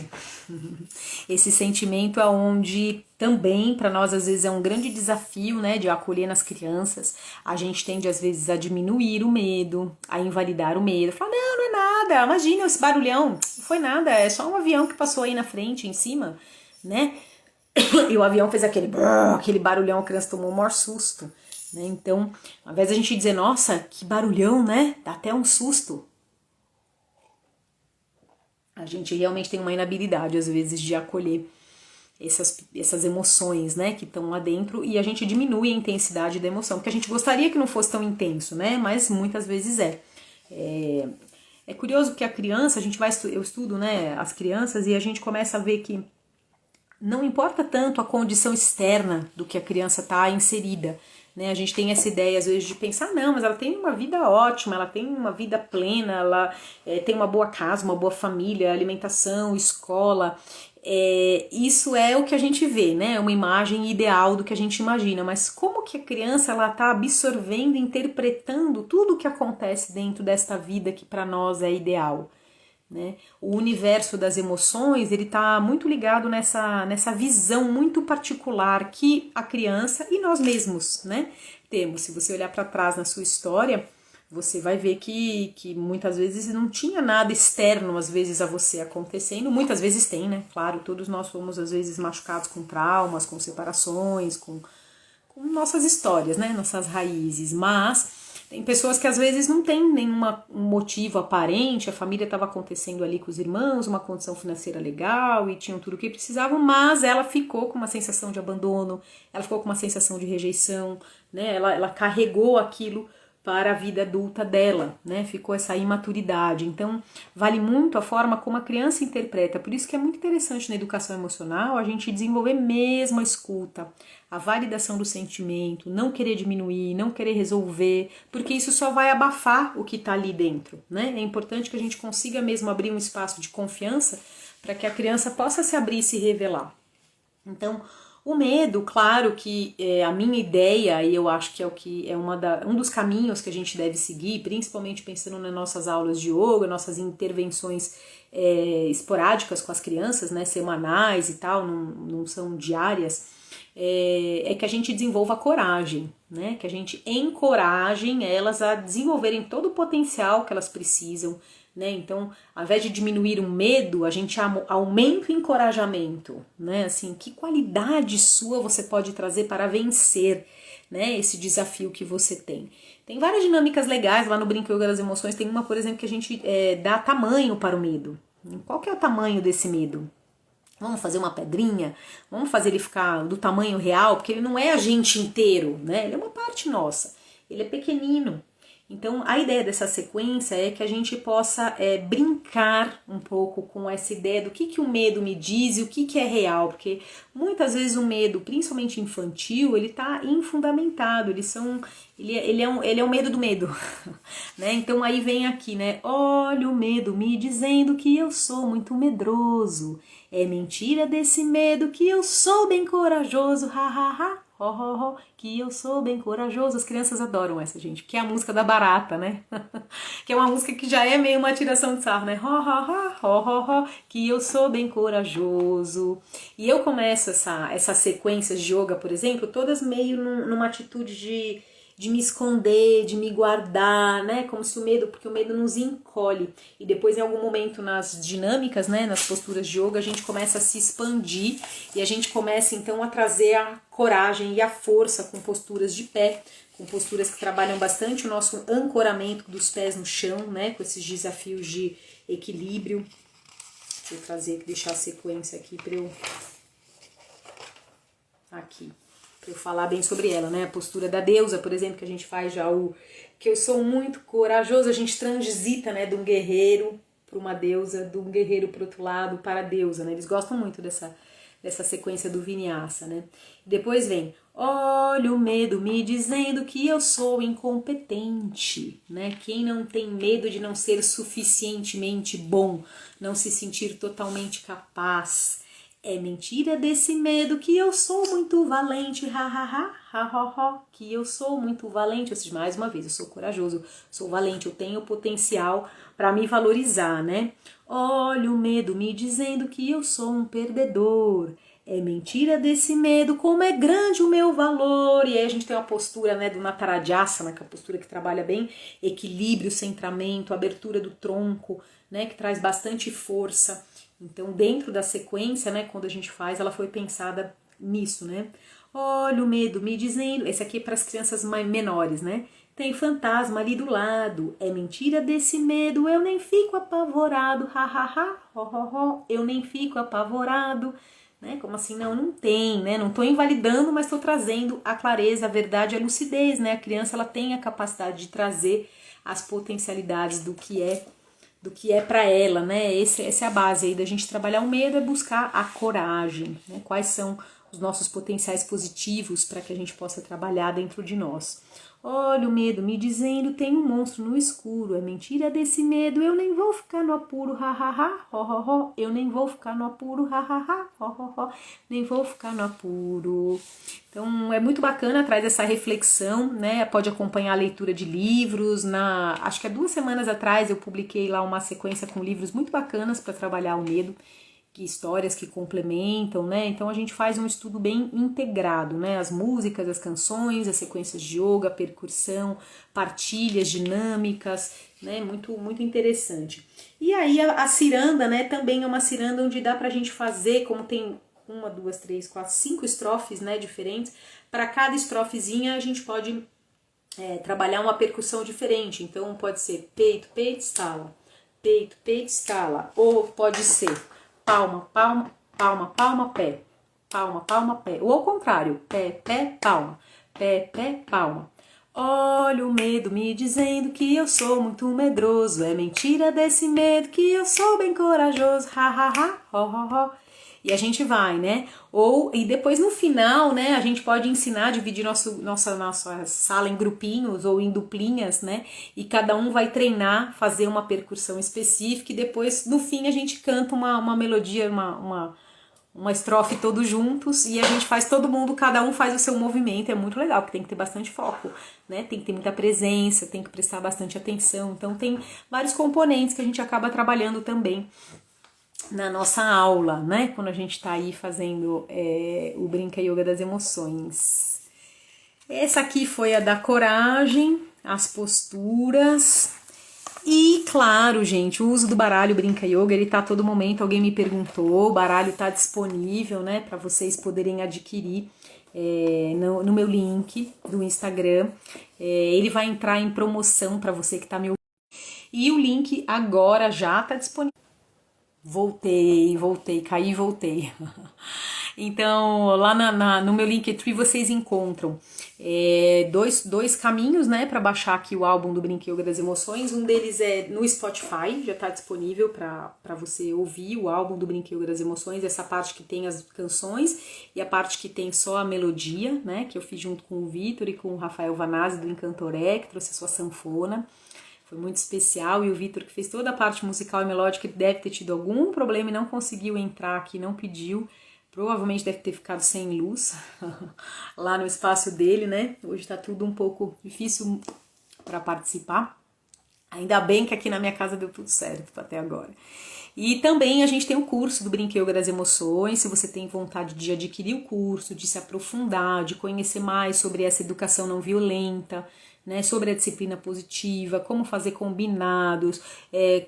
Esse sentimento é onde também para nós às vezes é um grande desafio, né, de acolher nas crianças. A gente tende às vezes a diminuir o medo, a invalidar o medo, falar não é nada, imagina esse barulhão, não foi nada, é só um avião que passou aí na frente, em cima, né? E o avião fez aquele barulhão, a criança tomou o maior susto, né? Então, ao invés da gente dizer nossa, que barulhão, né? Dá até um susto. A gente realmente tem uma inabilidade, às vezes, de acolher essas emoções, né, que estão lá dentro, e a gente diminui a intensidade da emoção, porque a gente gostaria que não fosse tão intenso, né, mas muitas vezes é. É curioso porque a criança, eu estudo, né, as crianças, e a gente começa a ver que não importa tanto a condição externa do que a criança está inserida, né? A gente tem essa ideia às vezes de pensar, não, mas ela tem uma vida ótima, ela tem uma vida plena, ela tem uma boa casa, uma boa família, alimentação, escola. Isso é o que a gente vê, né? Uma imagem ideal do que a gente imagina, mas como que a criança ela está absorvendo, interpretando tudo o que acontece dentro desta vida que para nós é ideal? Né? O universo das emoções ele está muito ligado nessa visão muito particular que a criança e nós mesmos, né, temos. Se você olhar para trás na sua história, você vai ver que muitas vezes não tinha nada externo às vezes a você acontecendo, muitas vezes tem, né? Claro, todos nós fomos às vezes machucados com traumas, com separações, com nossas histórias, né, nossas raízes, mas tem pessoas que às vezes não tem nenhum motivo aparente, a família estava acontecendo ali com os irmãos, uma condição financeira legal e tinham tudo o que precisavam, mas ela ficou com uma sensação de abandono, ela ficou com uma sensação de rejeição, né? Ela carregou aquilo para a vida adulta dela, né? Ficou essa imaturidade. Então, vale muito a forma como a criança interpreta. Por isso que é muito interessante na educação emocional a gente desenvolver mesmo a escuta, a validação do sentimento, não querer diminuir, não querer resolver, porque isso só vai abafar o que está ali dentro, né? É importante que a gente consiga mesmo abrir um espaço de confiança para que a criança possa se abrir e se revelar. Então, o medo, claro que a minha ideia, e eu acho que é um dos caminhos que a gente deve seguir, principalmente pensando nas nossas aulas de yoga, nossas intervenções esporádicas com as crianças, né, semanais e tal, não são diárias, é que a gente desenvolva a coragem, né, que a gente encoraje elas a desenvolverem todo o potencial que elas precisam, né? Então, ao invés de diminuir o medo, a gente aumenta o encorajamento, né? Assim, que qualidade sua você pode trazer para vencer, né, esse desafio que você tem. Tem várias dinâmicas legais lá no Brinca Yoga das Emoções. Tem uma, por exemplo, que a gente dá tamanho para o medo. Qual que é o tamanho desse medo? Vamos fazer uma pedrinha? Vamos fazer ele ficar do tamanho real? Porque ele não é a gente inteiro, né? Ele é uma parte nossa. Ele é pequenino. Então, a ideia dessa sequência é que a gente possa brincar um pouco com essa ideia do que o medo me diz e o que é real, porque muitas vezes o medo, principalmente infantil, ele está infundamentado, ele é o medo do medo, né? Então aí vem aqui, né? Olha o medo me dizendo que eu sou muito medroso, é mentira desse medo que eu sou bem corajoso, ha ha ha. Ho, ho, ho, que eu sou bem corajoso. As crianças adoram essa, gente, porque é a música da barata, né? Que é uma música que já é meio uma tiração de sarro, né? Ho, ho, ho, ho, ho, ho, que eu sou bem corajoso. E eu começo essas sequências de yoga, por exemplo, todas meio numa atitude de me esconder, de me guardar, né? Como se porque o medo nos encolhe. E depois, em algum momento, nas dinâmicas, né? Nas posturas de yoga, a gente começa a se expandir e a gente começa, então, a trazer a coragem e a força com posturas de pé, com posturas que trabalham bastante o nosso ancoramento dos pés no chão, né? Com esses desafios de equilíbrio. Deixa eu deixar a sequência aqui para eu... Aqui. Para eu falar bem sobre ela, né? A postura da deusa, por exemplo, que a gente faz já que eu sou muito corajoso, a gente transita, né, de um guerreiro para uma deusa, de um guerreiro para outro lado, para a deusa, né? Eles gostam muito dessa sequência do vinyasa, né? Depois vem, olha o medo me dizendo que eu sou incompetente, né? Quem não tem medo de não ser suficientemente bom, não se sentir totalmente capaz. É mentira desse medo que eu sou muito valente, ha ha ha, ha ha ha, que eu sou muito valente. Ou seja, mais uma vez, eu sou corajoso, sou valente, eu tenho potencial para me valorizar, né? Olha o medo me dizendo que eu sou um perdedor. É mentira desse medo, como é grande o meu valor. E aí a gente tem uma postura, né, do Natarajasana, que é a postura que trabalha bem equilíbrio, centramento, abertura do tronco, né, que traz bastante força. Então, dentro da sequência, né, quando a gente faz, ela foi pensada nisso, né? Olha o medo me dizendo... Esse aqui é para as crianças menores, né? tem fantasma ali do lado, é mentira desse medo, eu nem fico apavorado, ha ha ha, ho ho ho, eu nem fico apavorado, né? Como assim? Não, não tem, né? Não estou invalidando, mas estou trazendo a clareza, a verdade, a lucidez, né? A criança ela tem a capacidade de trazer as potencialidades do que é para ela, né? Essa é a base aí da gente trabalhar o medo, é buscar a coragem, né? Quais são os nossos potenciais positivos para que a gente possa trabalhar dentro de nós. Olha o medo me dizendo, tem um monstro no escuro, é mentira desse medo, eu nem vou ficar no apuro, ha ha ha, ho ho ho, eu nem vou ficar no apuro, ha ha ha, ho ho ho, nem vou ficar no apuro. Então é muito bacana, traz essa reflexão, né? Pode acompanhar a leitura de livros. Acho que há 2 semanas atrás eu publiquei lá uma sequência com livros muito bacanas para trabalhar o medo, que histórias que complementam, né? Então a gente faz um estudo bem integrado, né? As músicas, as canções, as sequências de yoga, percussão, partilhas dinâmicas, né? Muito interessante. E aí a ciranda, né? Também é uma ciranda onde dá pra gente fazer, como tem 5 estrofes, né? Diferentes. Para cada estrofezinha a gente pode trabalhar uma percussão diferente. Então pode ser peito, peito, estala, peito, peito, estala, ou pode ser palma, palma, palma, palma, pé, palma, palma, pé, ou ao contrário, pé, pé, palma, pé, pé, palma. Olha o medo me dizendo que eu sou muito medroso, é mentira desse medo que eu sou bem corajoso, ha ha ha, ho ho ho. E a gente vai, né? E depois no final, né, a gente pode ensinar, dividir nossa sala em grupinhos ou em duplinhas, né? E cada um vai treinar, fazer uma percussão específica e depois, no fim, a gente canta uma melodia, uma estrofe todos juntos e a gente faz todo mundo, cada um faz o seu movimento, é muito legal, porque tem que ter bastante foco, né? Tem que ter muita presença, tem que prestar bastante atenção, então tem vários componentes que a gente acaba trabalhando também na nossa aula, né? Quando a gente tá aí fazendo o Brinca Yoga das Emoções. Essa aqui foi a da coragem, as posturas. E claro, gente, o uso do baralho Brinca Yoga, ele tá a todo momento, alguém me perguntou, o baralho tá disponível, né? Para vocês poderem adquirir no meu link do Instagram. Ele vai entrar em promoção para você que tá me ouvindo. E o link agora já tá disponível. Voltei, caí e voltei. Então, lá no meu Linktree vocês encontram dois caminhos, né, para baixar aqui o álbum do Brinca Yoga das Emoções. Um deles é no Spotify, já tá disponível para você ouvir o álbum do Brinca Yoga das Emoções, essa parte que tem as canções e a parte que tem só a melodia, né, que eu fiz junto com o Vitor e com o Rafael Vanazzi do Encantoré, que trouxe a sua sanfona. Foi muito especial, e o Vitor, que fez toda a parte musical e melódica, deve ter tido algum problema e não conseguiu entrar aqui, não pediu. Provavelmente deve ter ficado sem luz lá no espaço dele, né? Hoje tá tudo um pouco difícil para participar. Ainda bem que aqui na minha casa deu tudo certo até agora. E também a gente tem o curso do Brinca Yoga das Emoções, se você tem vontade de adquirir o curso, de se aprofundar, de conhecer mais sobre essa educação não violenta, né, sobre a disciplina positiva, como fazer combinados,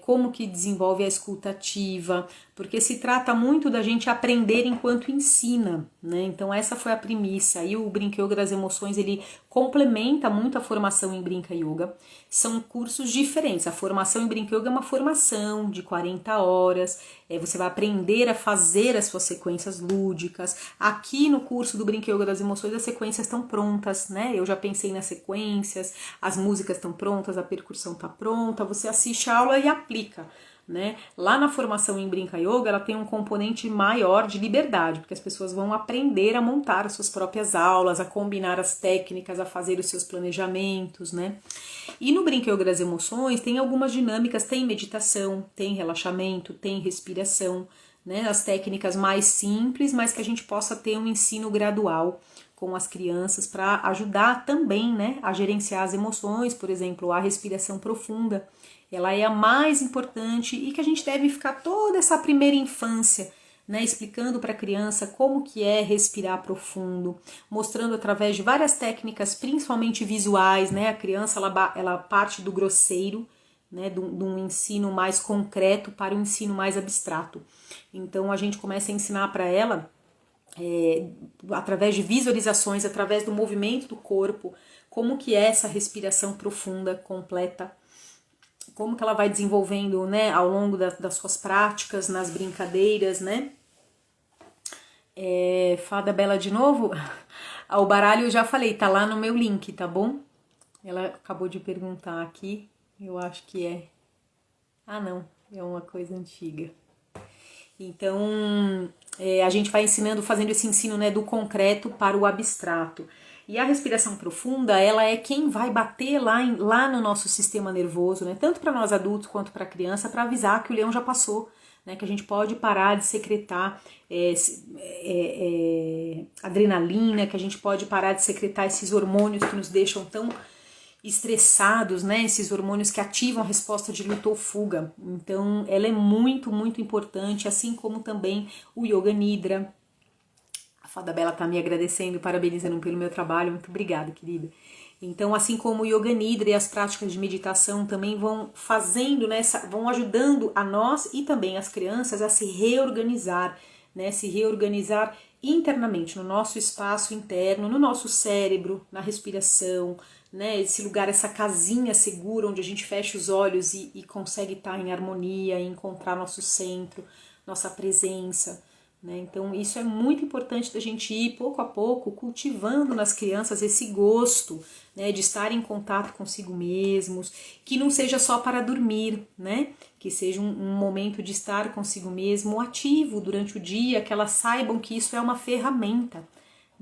como que desenvolve a escuta ativa, porque se trata muito da gente aprender enquanto ensina, né? Então essa foi a premissa. E o Brinca Yoga das Emoções, ele complementa muito a formação em Brinca Yoga. São cursos diferentes. A formação em Brinca Yoga é uma formação de 40 horas. Você vai aprender a fazer as suas sequências lúdicas. Aqui no curso do Brinca Yoga das Emoções, as sequências estão prontas, né? Eu já pensei nas sequências, as músicas estão prontas, a percussão está pronta. Você assiste a aula e aplica, né? Lá na formação em Brinca Yoga, ela tem um componente maior de liberdade, porque as pessoas vão aprender a montar as suas próprias aulas, a combinar as técnicas, a fazer os seus planejamentos, né? E no Brinca Yoga das Emoções tem algumas dinâmicas, tem meditação, tem relaxamento, tem respiração, né? As técnicas mais simples, mas que a gente possa ter um ensino gradual com as crianças para ajudar também, né, a gerenciar as emoções, por exemplo, a respiração profunda. Ela é a mais importante e que a gente deve ficar toda essa primeira infância, né, explicando para a criança como que é respirar profundo, mostrando através de várias técnicas, principalmente visuais, né, a criança ela parte do grosseiro, né, de um ensino mais concreto para um ensino mais abstrato. Então a gente começa a ensinar para ela através de visualizações, através do movimento do corpo, como que é essa respiração profunda, completa, como que ela vai desenvolvendo, né, ao longo das suas práticas, nas brincadeiras, né? Fada Bela de novo? O baralho eu já falei, tá lá no meu link, tá bom? Ela acabou de perguntar aqui, eu acho que é... Ah, não, é uma coisa antiga. Então, a gente vai ensinando, fazendo esse ensino, né, do concreto para o abstrato. E a respiração profunda, ela é quem vai bater lá no nosso sistema nervoso, né, tanto para nós adultos quanto para a criança, para avisar que o leão já passou, né, que a gente pode parar de secretar adrenalina, que a gente pode parar de secretar esses hormônios que nos deixam tão estressados, né? Esses hormônios que ativam a resposta de luta ou fuga. Então, ela é muito, muito importante, assim como também o Yoga Nidra. A Fada Bela tá me agradecendo, parabenizando pelo meu trabalho. Muito obrigada, querida. Então, assim como o Yoga Nidra e as práticas de meditação também vão fazendo, né, vão ajudando a nós e também as crianças a se reorganizar, né? Se reorganizar internamente, no nosso espaço interno, no nosso cérebro, na respiração, né, esse lugar, essa casinha segura onde a gente fecha os olhos e consegue estar em harmonia, encontrar nosso centro, nossa presença, né? Então isso é muito importante da gente ir pouco a pouco cultivando nas crianças esse gosto, né, de estar em contato consigo mesmos, que não seja só para dormir, né? Que seja um momento de estar consigo mesmo ativo durante o dia, que elas saibam que isso é uma ferramenta.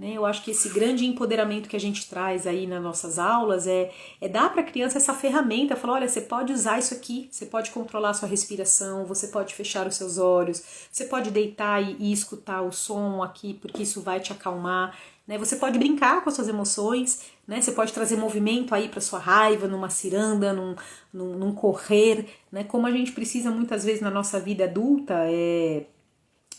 Eu acho que esse grande empoderamento que a gente traz aí nas nossas aulas é dar para a criança essa ferramenta, falar, olha, você pode usar isso aqui, você pode controlar a sua respiração, você pode fechar os seus olhos, você pode deitar e escutar o som aqui, porque isso vai te acalmar, né? Você pode brincar com as suas emoções, né? Você pode trazer movimento aí para sua raiva, numa ciranda, num correr, né? Como a gente precisa muitas vezes na nossa vida adulta,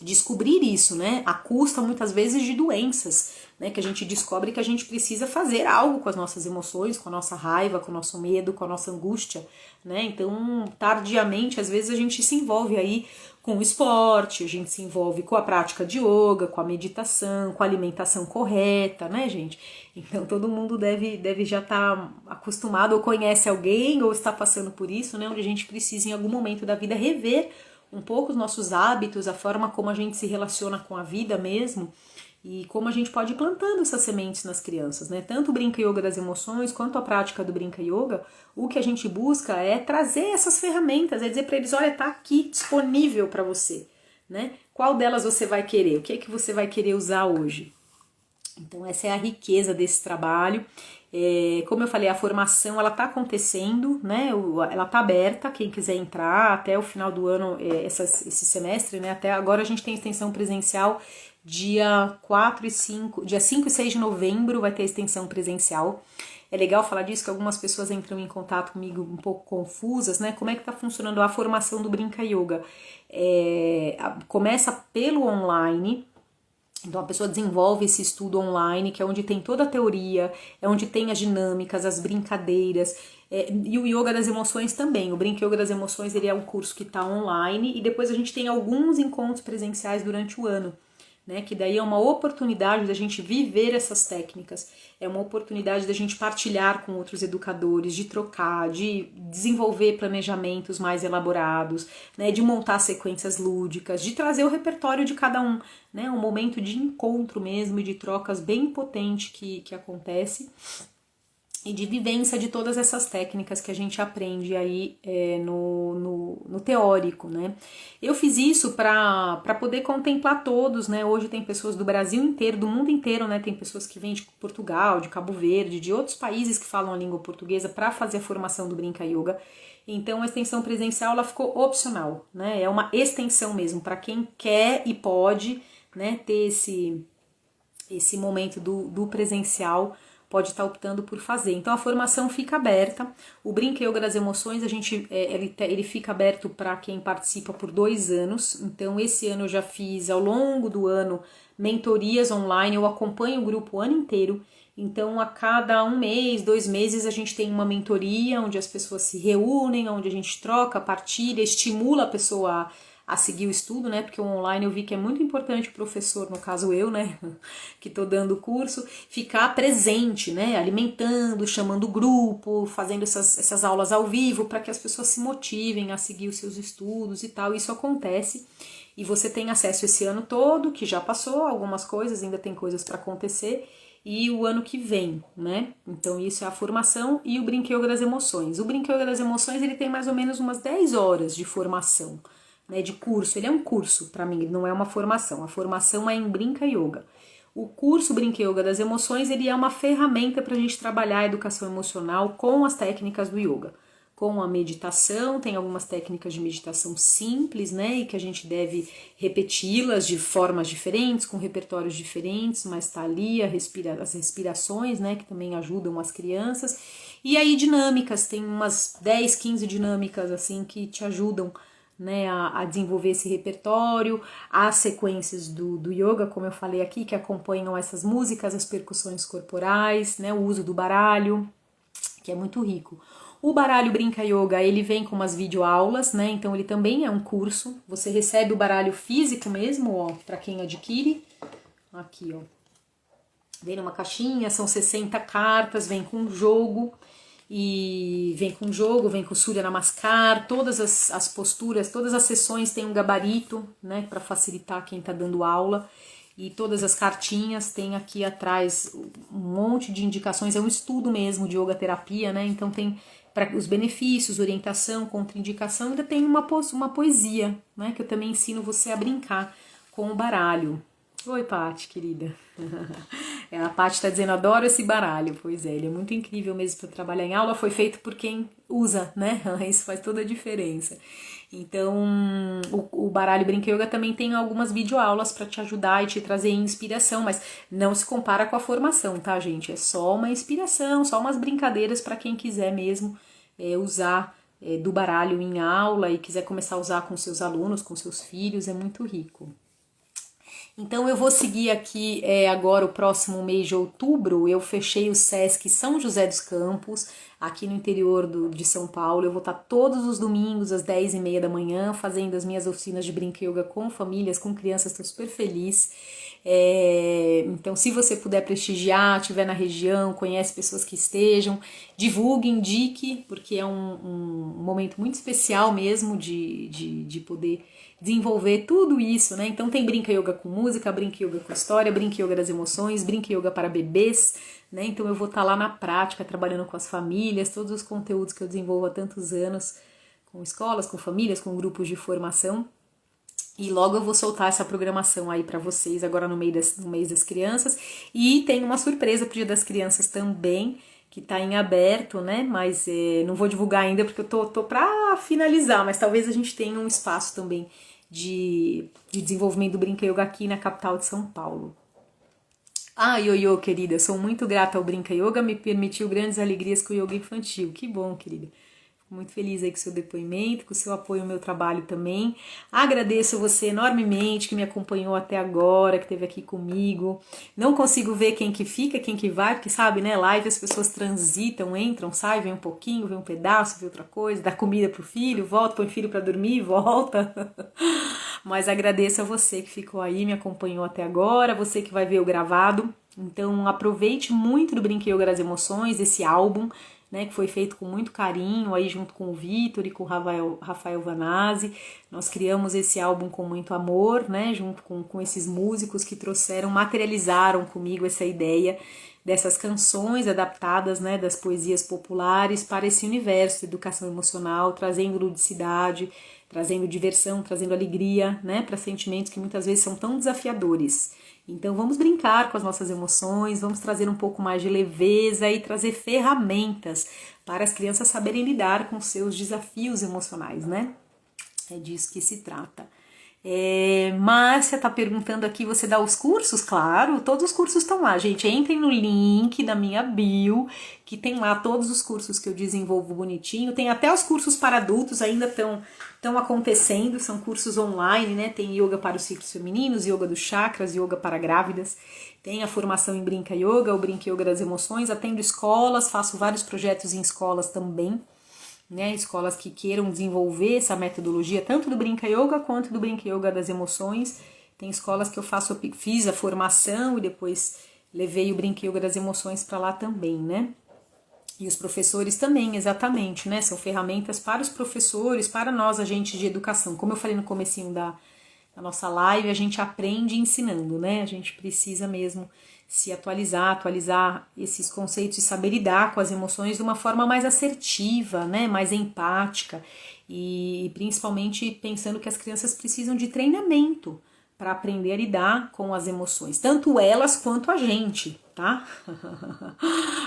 descobrir isso, né, à custa muitas vezes de doenças, né, que a gente descobre que a gente precisa fazer algo com as nossas emoções, com a nossa raiva, com o nosso medo, com a nossa angústia, né, então tardiamente às vezes a gente se envolve aí com o esporte, a gente se envolve com a prática de yoga, com a meditação, com a alimentação correta, né, gente, então todo mundo deve já estar acostumado ou conhece alguém ou está passando por isso, né, onde a gente precisa em algum momento da vida rever um pouco os nossos hábitos, a forma como a gente se relaciona com a vida mesmo e como a gente pode ir plantando essas sementes nas crianças, né? Tanto o Brinca Yoga das emoções quanto a prática do Brinca Yoga, o que a gente busca é trazer essas ferramentas, é dizer para eles, olha, tá aqui disponível para você, né? Qual delas você vai querer? O que é que você vai querer usar hoje? Então essa é a riqueza desse trabalho. Como eu falei, a formação ela está acontecendo, né? Ela está aberta, quem quiser entrar até o final do ano, esse semestre, né? Até agora a gente tem extensão presencial dia 5 e 6 de novembro vai ter extensão presencial. É legal falar disso, que algumas pessoas entram em contato comigo um pouco confusas, né? Como é que está funcionando a formação do Brinca Yoga? Começa pelo online. Então a pessoa desenvolve esse estudo online, que é onde tem toda a teoria, é onde tem as dinâmicas, as brincadeiras, e o Yoga das Emoções também. O Brinca Yoga das Emoções ele é um curso que está online e depois a gente tem alguns encontros presenciais durante o ano, né? Que daí é uma oportunidade da gente viver essas técnicas, é uma oportunidade da gente partilhar com outros educadores, de trocar, de desenvolver planejamentos mais elaborados, né? De montar sequências lúdicas, de trazer o repertório de cada um, né? Um momento de encontro mesmo e de trocas bem potente que acontece e de vivência de todas essas técnicas que a gente aprende aí no teórico, né? Eu fiz isso para poder contemplar todos, né? Hoje tem pessoas do Brasil inteiro, do mundo inteiro, né? Tem pessoas que vêm de Portugal, de Cabo Verde, de outros países que falam a língua portuguesa para fazer a formação do Brinca Yoga. Então a extensão presencial ela ficou opcional, né? É uma extensão mesmo para quem quer e pode, né? Ter esse momento do presencial, pode estar optando por fazer. Então a formação fica aberta. O Brinca Yoga das Emoções, ele fica aberto para quem participa por 2 anos. Então esse ano eu já fiz ao longo do ano mentorias online, eu acompanho o grupo o ano inteiro. Então a cada 1 mês, 2 meses a gente tem uma mentoria onde as pessoas se reúnem, onde a gente troca, partilha, estimula a pessoa a seguir o estudo, né? Porque o online eu vi que é muito importante o professor, no caso eu, né? Que tô dando o curso, ficar presente, né? Alimentando, chamando o grupo, fazendo essas aulas ao vivo para que as pessoas se motivem a seguir os seus estudos e tal. Isso acontece e você tem acesso esse ano todo, que já passou, algumas coisas, ainda tem coisas para acontecer, e o ano que vem, né? Então isso é a formação e o Brinca Yoga das Emoções. O Brinca Yoga das Emoções, ele tem mais ou menos umas 10 horas de formação, né, de curso. Ele é um curso para mim, ele não é uma formação. A formação é em Brinca Yoga. O curso Brinca Yoga das Emoções, ele é uma ferramenta para a gente trabalhar a educação emocional com as técnicas do yoga. Com a meditação, tem algumas técnicas de meditação simples, né, e que a gente deve repeti-las de formas diferentes, com repertórios diferentes, mas tá ali as respirações, né, que também ajudam as crianças. E aí dinâmicas, tem umas 10, 15 dinâmicas assim que te ajudam, né, a desenvolver esse repertório, as sequências do yoga, como eu falei aqui, que acompanham essas músicas, as percussões corporais, né, o uso do baralho, que é muito rico. O baralho Brinca Yoga, ele vem com umas videoaulas, né? Então ele também é um curso. Você recebe o baralho físico mesmo, ó, para quem adquire. Aqui, ó. Vem numa caixinha, são 60 cartas, vem com jogo. E vem com jogo, vem com Surya Namaskar, todas as posturas, todas as sessões tem um gabarito, né, para facilitar quem tá dando aula. E todas as cartinhas tem aqui atrás um monte de indicações, é um estudo mesmo de yoga terapia, né? Então tem para os benefícios, orientação, contraindicação, ainda tem uma poesia, né? Que eu também ensino você a brincar com o baralho. Oi, Paty, querida. A Paty está dizendo, adoro esse baralho. Pois é, ele é muito incrível mesmo para trabalhar em aula, foi feito por quem usa, né? Isso faz toda a diferença. Então, o baralho Brinca Yoga também tem algumas videoaulas para te ajudar e te trazer inspiração, mas não se compara com a formação, tá, gente? É só uma inspiração, só umas brincadeiras para quem quiser mesmo usar do baralho em aula e quiser começar a usar com seus alunos, com seus filhos, é muito rico. Então eu vou seguir aqui agora o próximo mês de outubro, eu fechei o Sesc São José dos Campos, aqui no interior de São Paulo. Eu vou estar todos os domingos às 10h30 da manhã fazendo as minhas oficinas de Brinca Yoga com famílias, com crianças, estou super feliz. Então se você puder prestigiar, estiver na região, conhece pessoas que estejam, divulgue, indique, porque é um momento muito especial mesmo de poder desenvolver tudo isso, né? Então tem Brinca Yoga com música, Brinca Yoga com história, Brinca Yoga das emoções, Brinca Yoga para bebês, né? Então eu vou estar lá na prática, trabalhando com as famílias, todos os conteúdos que eu desenvolvo há tantos anos, com escolas, com famílias, com grupos de formação. E logo eu vou soltar essa programação aí para vocês agora no mês das crianças. E tem uma surpresa pro Dia das Crianças também, que tá em aberto, né? Mas não vou divulgar ainda porque eu tô pra finalizar, mas talvez a gente tenha um espaço também de desenvolvimento do Brinca Yoga aqui na capital de São Paulo. Ioiô, querida, sou muito grata ao Brinca Yoga, me permitiu grandes alegrias com o yoga infantil. Que bom, querida. Muito feliz aí com o seu depoimento, com o seu apoio ao meu trabalho também. Agradeço você enormemente que me acompanhou até agora, que esteve aqui comigo. Não consigo ver quem que fica, quem que vai, porque sabe, né, live as pessoas transitam, entram, saem, vem um pouquinho, vem um pedaço, vem outra coisa, dá comida pro filho, volta, põe o filho para dormir, volta. Mas agradeço a você que ficou aí, me acompanhou até agora, você que vai ver o gravado. Então aproveite muito do Brinca Yoga das Emoções, esse álbum, né, que foi feito com muito carinho, aí junto com o Vitor e com o Rafael Vanazzi. Nós criamos esse álbum com muito amor, né, junto com esses músicos que materializaram comigo essa ideia dessas canções adaptadas, né, das poesias populares para esse universo de educação emocional, trazendo ludicidade, trazendo diversão, trazendo alegria, né, para sentimentos que muitas vezes são tão desafiadores. Então vamos brincar com as nossas emoções, vamos trazer um pouco mais de leveza e trazer ferramentas para as crianças saberem lidar com seus desafios emocionais, né? É disso que se trata. Márcia tá perguntando aqui, você dá os cursos? Claro, todos os cursos estão lá, gente. Entrem no link da minha bio, que tem lá todos os cursos que eu desenvolvo bonitinho. Tem até os cursos para adultos, ainda estão acontecendo, são cursos online, né? Tem yoga para os ciclos femininos, yoga dos chakras, yoga para grávidas. Tem a formação em Brinca Yoga, o Brinca Yoga das Emoções. Atendo escolas, faço vários projetos em escolas também, né? Escolas que queiram desenvolver essa metodologia, tanto do Brinca Yoga quanto do Brinca Yoga das emoções. Tem escolas que fiz a formação e depois levei o Brinca Yoga das emoções para lá também, né? E os professores também, exatamente, né? São ferramentas para os professores, para nós, agentes de educação. Como eu falei no comecinho da nossa live, a gente aprende ensinando, né? A gente precisa mesmo se atualizar esses conceitos e saber lidar com as emoções de uma forma mais assertiva, né? Mais empática e principalmente pensando que as crianças precisam de treinamento para aprender a lidar com as emoções, tanto elas quanto a gente, tá?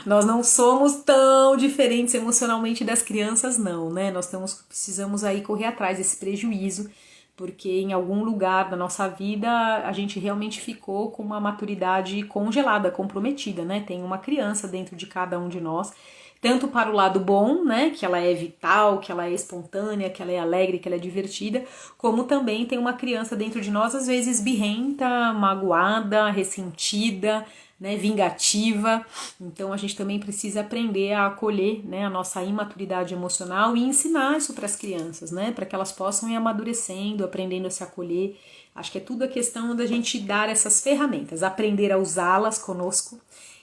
Nós não somos tão diferentes emocionalmente das crianças, não, né? Nós precisamos aí correr atrás desse prejuízo, porque em algum lugar da nossa vida a gente realmente ficou com uma maturidade congelada, comprometida, né? Tem uma criança dentro de cada um de nós, tanto para o lado bom, né, que ela é vital, que ela é espontânea, que ela é alegre, que ela é divertida, como também tem uma criança dentro de nós, às vezes birrenta, magoada, ressentida, né, vingativa. Então a gente também precisa aprender a acolher, né, a nossa imaturidade emocional e ensinar isso para as crianças, né, para que elas possam ir amadurecendo, aprendendo a se acolher. Acho que é tudo a questão da gente dar essas ferramentas, aprender a usá-las conosco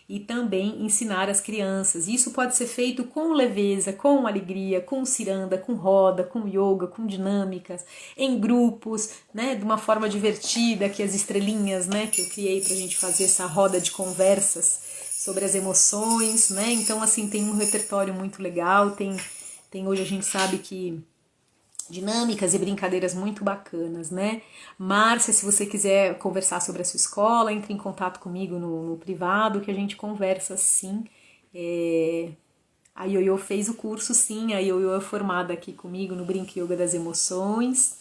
e também ensinar as crianças. Isso pode ser feito com leveza, com alegria, com ciranda, com roda, com yoga, com dinâmicas, em grupos, né, de uma forma divertida, que as estrelinhas, né, que eu criei pra gente fazer essa roda de conversas sobre as emoções, né? Então assim, tem um repertório muito legal, tem hoje a gente sabe que dinâmicas e brincadeiras muito bacanas, né? Márcia, se você quiser conversar sobre a sua escola, entre em contato comigo no privado, que a gente conversa sim. A Ioiô fez o curso, sim, a Ioiô é formada aqui comigo no Brinca Yoga das Emoções.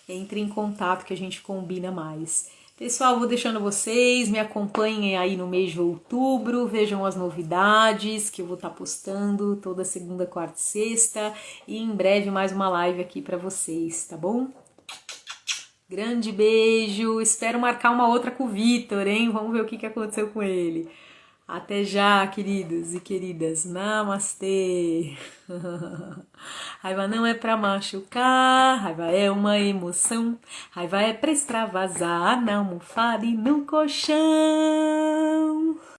Entre em contato que a gente combina mais. Pessoal, vou deixando vocês, me acompanhem aí no mês de outubro, vejam as novidades que eu vou estar postando toda segunda, quarta e sexta, e em breve mais uma live aqui para vocês, tá bom? Grande beijo, espero marcar uma outra com o Vitor, hein? Vamos ver o que aconteceu com ele. Até já, queridos e queridas. Namastê. Raiva não é pra machucar, raiva é uma emoção. Raiva é pra extravasar na almofada e no colchão.